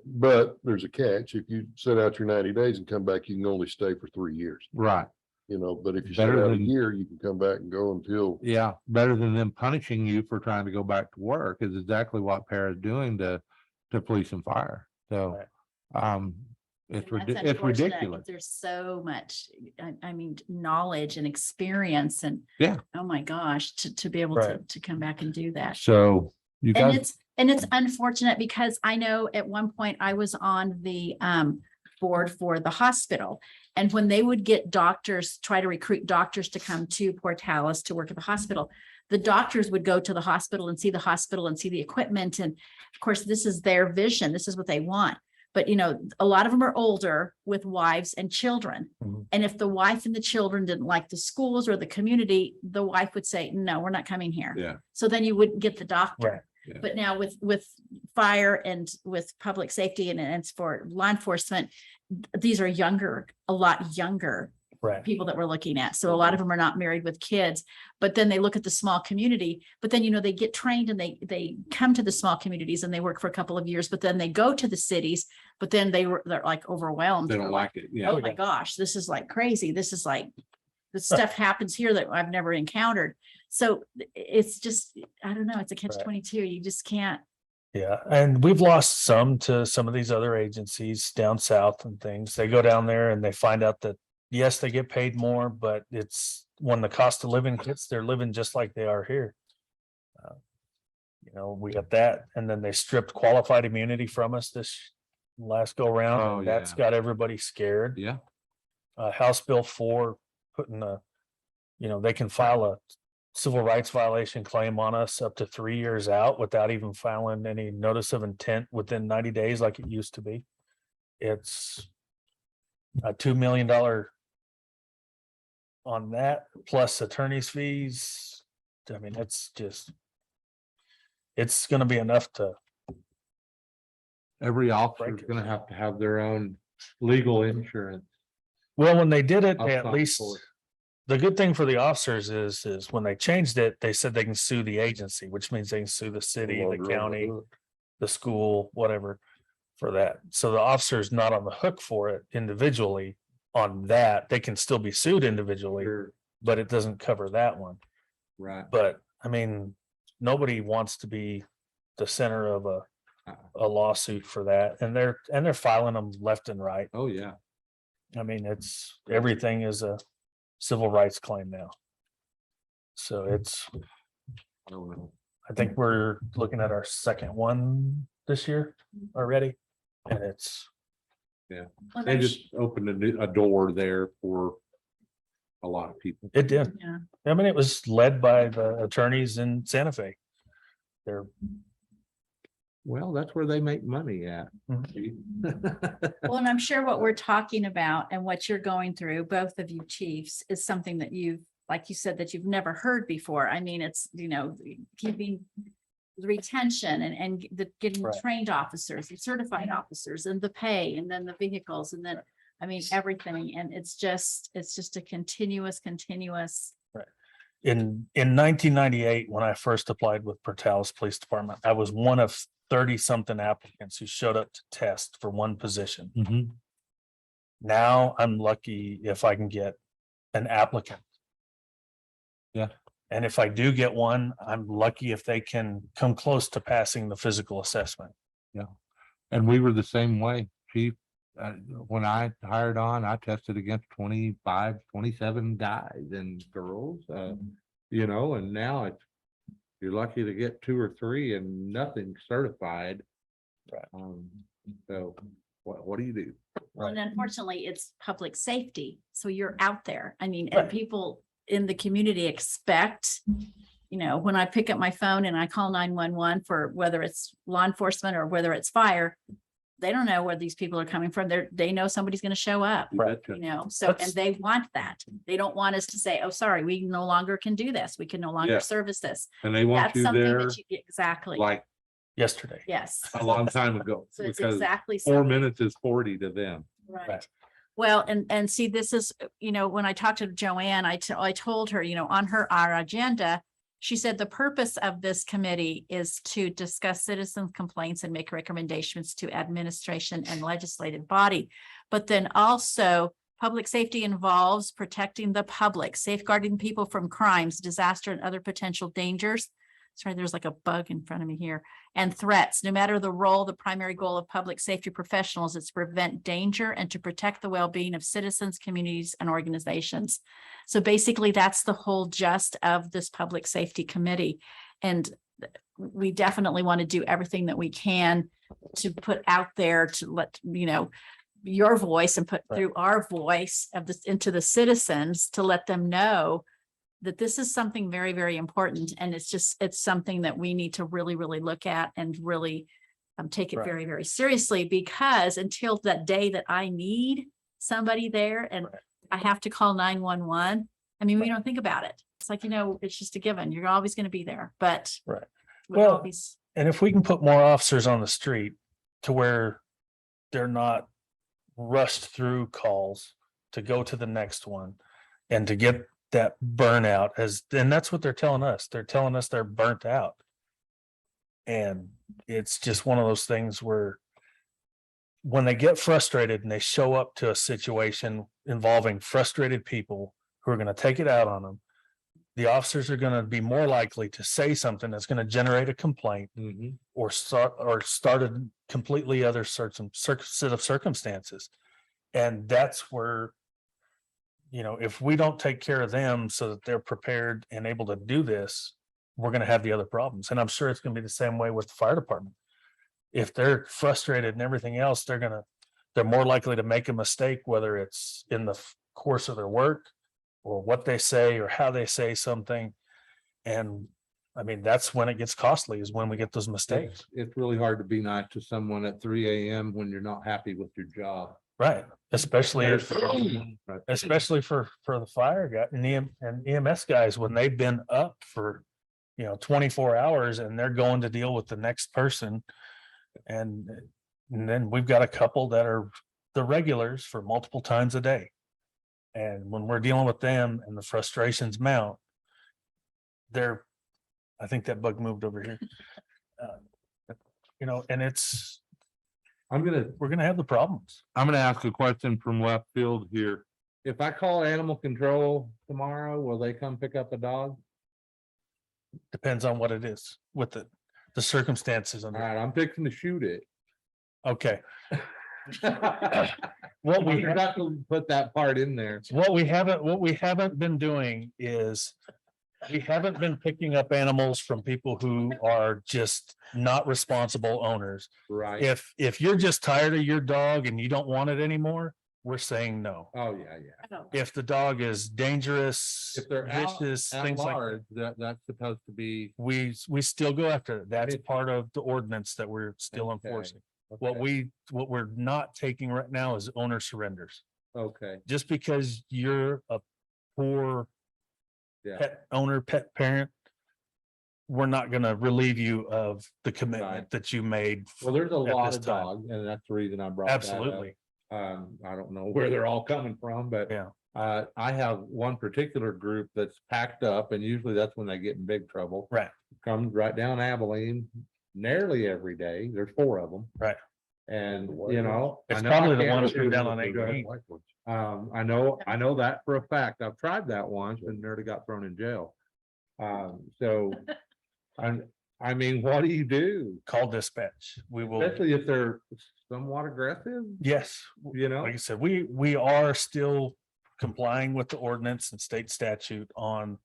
But there's a catch. If you sit out your 90 days and come back, you can only stay for 3 years. Right. But if you sit Better out a than- year, you can come back and go until. Yeah, better than them punishing you for trying to go back to work is exactly what para is doing to police and fire. So, it's and that's it's unfortunate, 'cause ridiculous. there's so much, I mean, knowledge and experience and. Yeah. Oh, my gosh, to be able Right. to come back and do that. So you And guys, it's unfortunate because I know at one point I was on the board for the hospital. And when they would get doctors, try to recruit doctors to come to Prtales to work at the hospital, the doctors would go to the hospital and see the hospital and see the equipment. And of course, this is their vision. This is what they want. But a lot of them are older with wives and children. Mhm. And if the wife and the children didn't like the schools or the community, the wife would say, no, we're not coming here. yeah, So then you wouldn't get the doctor. Right. Yeah. But now with fire and with public safety and for law enforcement, these are a lot younger Right. people that we're looking at. So a lot of them are not married with kids, but then they look at the small community, but then, they get trained and they come to the small communities and they work for a couple of years, but then they go to the cities, but then they're like overwhelmed. they They're don't like it. Yeah. oh my gosh, this is like crazy. This is like, this stuff happens here that I've never encountered. So it's just, I don't know, it's a catch Right. 22. You just can't, Yeah, and we've lost some to some of these other agencies down south and things. They go down there and they find out that, yes, they get paid more, but it's when the cost of living hits, they're living just like they are here. We got that, and then they stripped qualified immunity from us this last go round, Oh, and that's yeah. got everybody scared. Yeah, House Bill 4 putting they can file a civil rights violation claim on us up to 3 years out without even filing any notice of intent within 90 days like it used to be. It's a $2 million on that plus attorney's fees. I mean, it's gonna be enough to, every officer Break is it. gonna have to have their own legal insurance. well, when they did it, I'll they at stop least, for it. the good thing for the officers is when they changed it, they said they can sue the agency, which means they can sue the city, the Longer on county, hook. the school, whatever, for that. So the officer is not on the hook for it individually on that. They can still be sued individually, Sure, but it doesn't cover that one. right. But I mean, nobody wants to be the center of a lawsuit for that. And they're filing them left and right. Oh, yeah. I mean, everything is a civil rights claim now. So I don't know. I think we're looking at our second one this year already. And Well, They I'm just opened a door there for a lot of people. it did. Yeah. I mean, it was led by the attorneys in Santa Fe. They're, Well, that's where they make money at. Well, and I'm sure what we're talking about and what you're going through, both of you chiefs, is something that like you said, that you've never heard before. I mean, it's, keeping the retention and getting Right. trained officers and certified officers and the pay and then the vehicles and then, I mean, everything. And it's just a continuous. in 1998, when I first applied with Prtales Police Department, I was one of 30 something applicants who showed up to test for one position. Mhm. Now I'm lucky if I can get an applicant. Yeah. And if I do get one, I'm lucky if they can come close to passing the physical assessment. And we were the same way, chief. When I hired on, I tested against 25, 27 guys and girls, and now you're lucky to get 2 or 3 and nothing certified. Right. So what do you do? Well, and unfortunately, it's public safety. So you're out there. I mean, Right. and people in the community expect, when I pick up my phone and I call 911 for whether it's law enforcement or whether it's fire, they don't know where these people are coming from. They know somebody's going to show up, You Right. betcha. so, That's- and they want that. They don't want us to say, oh, sorry, we no longer can do this. We can no longer Yeah. service this. And they want That's you something there that exactly. like Yesterday. Yes. a long time ago. So it's Because exactly. 4 something. minutes is 40 to them. Right. Well, and see, this is, when I talked to Joanne, I told her, on our agenda, she said the purpose of this committee is to discuss citizen complaints and make recommendations to administration and legislative body. But then also public safety involves protecting the public, safeguarding people from crimes, disaster, and other potential dangers. Sorry, there's like a bug in front of me here. And threats. No matter the role, the primary goal of public safety professionals is to prevent danger and to protect the well-being of citizens, communities, and organizations. So basically, that's the whole gist of this public safety committee. And we definitely want to do everything that we can to put out there to let, your voice and put Right. through our voice of this into the citizens to let them know that this is something very, very important. And it's something that we need to really, really look at and really take it Right. very, very seriously, because until that day that I need somebody there and Right. I have to call 911, I mean, we Right. don't think about it. It's like, it's just a given. You're always going to be there, but. Right. with Well, all these- And if we can put more officers on the street to where they're not rushed through calls to go to the next one and to get that burnout and that's what they're telling us. They're telling us they're burnt out. And it's just one of those things where when they get frustrated and they show up to a situation involving frustrated people who are going to take it out on them, the officers are gonna be more likely to say something that's gonna generate a complaint Mhm. or start a completely other set of circumstances. And that's where, if we don't take care of them so that they're prepared and able to do this, we're gonna have the other problems. And I'm sure it's gonna be the same way with the fire department. If they're frustrated and everything else, they're more likely to make a mistake, whether it's in the course of their work or what they say or how they say something. And I mean, that's when it gets costly, is when we get those mistakes. It's really hard to be nice to someone at 3 a.m. when you're not happy with your job. Right, especially if, Right. especially for the fire guy and EMS guys, when they've been up for, 24 hours and they're going to deal with the next person. And then we've got a couple that are the regulars for multiple times a day. And when we're dealing with them and the frustrations mount, I think that bug moved over here. And we're gonna have the problems. I'm gonna ask a question from left field here. If I call animal control tomorrow, will they come pick up a dog? Depends on what it is with the circumstances. All right, I'm fixing to shoot it. Okay. What we forgot to put that part in there. What we haven't been doing is we haven't been picking up animals from people who are just not responsible owners. Right. If you're just tired of your dog and you don't want it anymore, we're saying no. Oh, yeah. If the dog is dangerous, If they're vicious, at things like large, that's supposed to be. we still go after it. That's part of the ordinance that we're still Okay. enforcing. Okay. What we're not taking right now is owner surrenders. Okay, Just because you're a poor yeah, pet owner, pet parent, we're not gonna relieve you of the commitment Right. that you made. well, there's a at lot this of time. dogs, and that's the reason I brought that up. Absolutely. I don't know where they're all coming from, but. Yeah. I have one particular group that's packed up, and usually that's when they get in big trouble. Right. Comes right down Abilene nearly every day. There's 4 of them. Right. And, It's I know probably I the can't ones shoot from down them on if they're 18. white ones. I know that for a fact. I've tried that once and nearly got thrown in jail. So I mean, what do you do? Call dispatch. We will, Especially if they're somewhat aggressive, yes, like I said, we are still complying with the ordinance and state statute on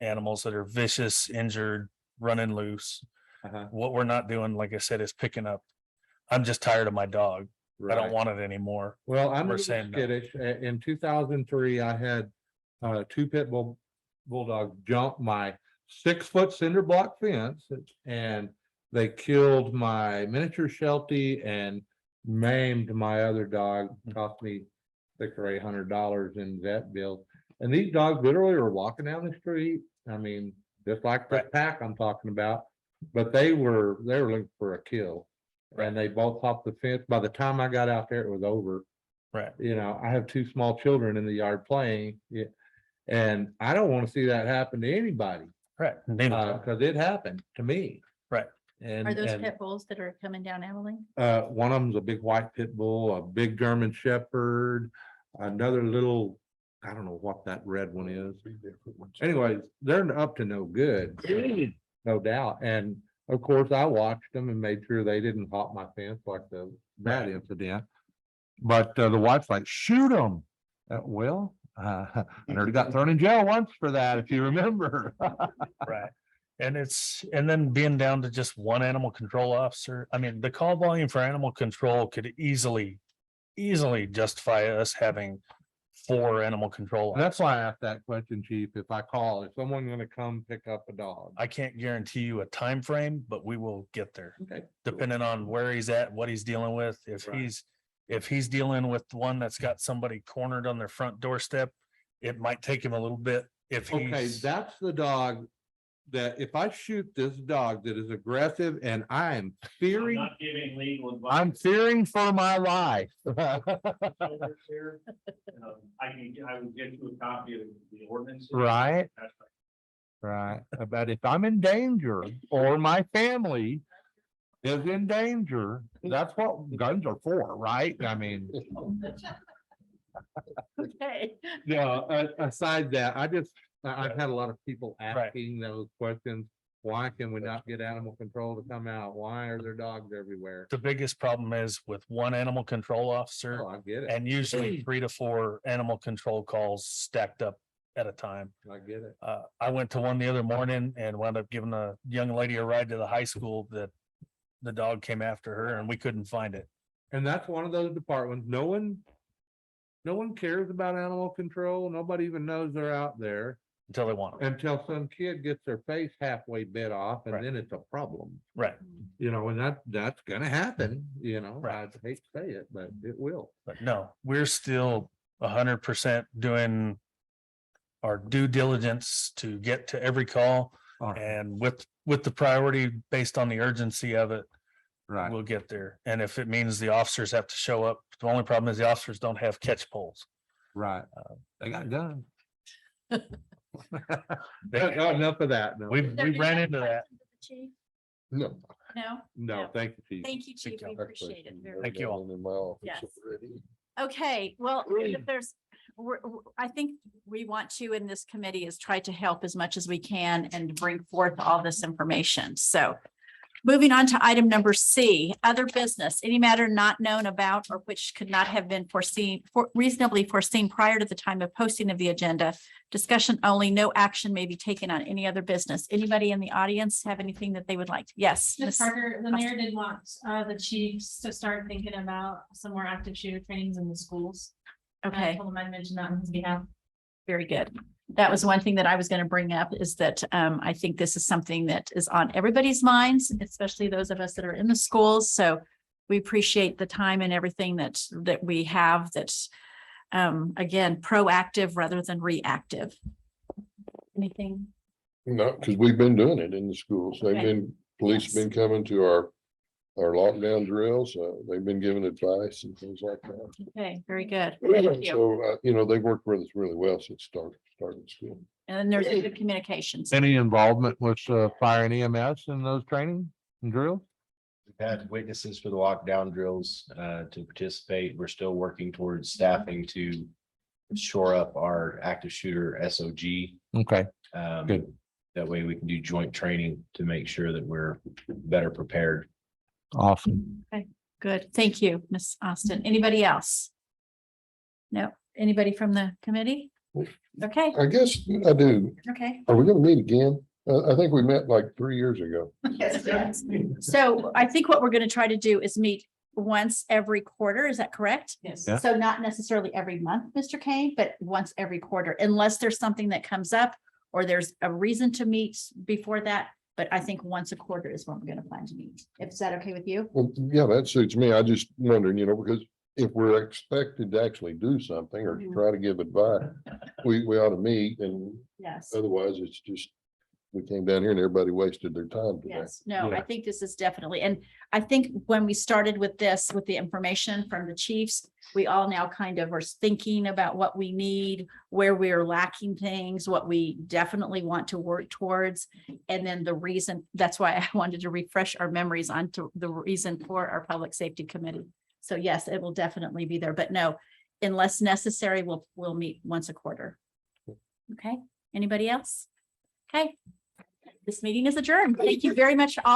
animals that are vicious, injured, running loose. Uh-huh. What we're not doing, like I said, is picking up. I'm just tired of my dog. I Right. don't want it anymore. Well, I'm We're a little saying no. skittish. In 2003, I had 2 bulldogs jump my 6-foot cinder block fence, and they killed my miniature Sheltie and maimed my other dog. Cost me $600 or $800 in vet bill. And these dogs literally were walking down the street. I mean, just like that pack I'm talking about, but they were looking for a kill. And they both hopped the fence. By the time I got out there, it was over. Right. I have 2 small children in the yard playing. And I don't want to see that happen to anybody, Right. because it happened to me. Right. And, Are those and, pit bulls that are coming down Abilene? one of them's a big white pit bull, a big German shepherd, another little, I don't know what that red one is. Anyways, they're up to no good, no doubt. And of course, I watched them and made sure they didn't hop my fence like that incident. But the wife's like, shoot them. Well, I already got thrown in jail once for that, if you remember. Right. And then being down to just one animal control officer. I mean, the call volume for animal control could easily justify us having 4 animal control. That's why I asked that question, Chief. If I call, is someone gonna come pick up a dog? I can't guarantee you a time frame, but we will get there, Okay. depending on where he's at, what he's dealing with. Right. If he's dealing with one that's got somebody cornered on their front doorstep, it might take him a little bit. If Okay, he's, that's the dog that if I shoot this dog that is aggressive and I am fearing, Not giving legal advice. I'm fearing for my life. Here. I would get you a copy of the ordinance. Right, That's right. But if I'm in danger or my family is in danger, that's what guns are for, right? I mean, Okay. aside that, I've had a lot of people asking those questions. Why can we not get animal control to come out? Why are there dogs everywhere? The biggest problem is with one animal control officer Oh, I get it. and usually 3 to 4 animal control calls stacked up at a time. I get it. I went to one the other morning and wound up giving a young lady a ride to the high school that the dog came after her and we couldn't find it. And that's one of those departments, no one cares about animal control. Nobody even knows they're out there Until they want it. until some kid gets their face halfway bit off and Right. then it's a problem. Right. You know, and that's gonna happen, you know, Right. I hate to say it, but it will. But no, we're still 100% doing our due diligence to get to every call. And with the priority based on the urgency of it, Right. we'll get there. And if it means the officers have to show up, the only problem is the officers don't have catch poles. Right. They got guns. They- Enough of that. No, We ran into that. Chief? No. No? no, thank you, Chief. Thank you, Chief. you. We appreciate it very Thank you all. In my office Yes. already. Okay, well, if there's, I think we want to in this committee is try to help as much as we can and bring forth all this information. So moving on to item number C, other business, any matter not known about or which could not have been reasonably foreseen prior to the time of posting of the agenda. Discussion only, no action may be taken on any other business. Anybody in the audience have anything that they would like? Yes. Ms. Miss- Parker, the mayor did want the chiefs to start thinking about some more active shooter trainings in the schools. I Okay. told him I'd mention that on his behalf. Very good. That was one thing that I was going to bring up is that I think this is something that is on everybody's minds, especially those of us that are in the schools. So we appreciate the time and everything that we have that's again, proactive rather than reactive. Anything? No, because we've been doing it in the schools. They've Okay. been, police have been coming to our lockdown drills. They've been giving advice and things like that. Okay, very good. Thank you. So, they've worked with us really well since started school. And then there's good communications. Any involvement with fire and EMS in those training and drills? We've had witnesses for the lockdown drills to participate. We're still working towards staffing to shore up our active shooter SOG. Okay, Um, Good. That way we can do joint training to make sure that we're better prepared. awesome. Good. Thank you, Miss Austin. Anybody else? No, anybody from the committee? Okay, I guess I do. okay. Are we gonna meet again? I think we met like 3 years ago. Yes, yes. So I think what we're going to try to do is meet once every quarter. Is that correct? Yes. Yeah. So not necessarily every month, Mr. Kane, but once every quarter, unless there's something that comes up or there's a reason to meet before that. But I think once a quarter is when we're going to plan to meet. Is that okay with you? Well, yeah, that suits me. I just wondering, because if we're expected to actually do something or Mhm. try to give advice, we ought to meet, and Yes. otherwise it's just, we came down here and everybody wasted their time today. Yes, no, I Yeah. think this is definitely, and I think when we started with this, with the information from the chiefs, we all now kind of are thinking about what we need, where we're lacking things, what we definitely want to work towards. And then the reason, that's why I wanted to refresh our memories onto the reason for our public safety committee. So yes, it will definitely be there, but no, unless necessary, we'll meet once a quarter. Okay, anybody else? Okay. This meeting is adjourned. Thank you very much all.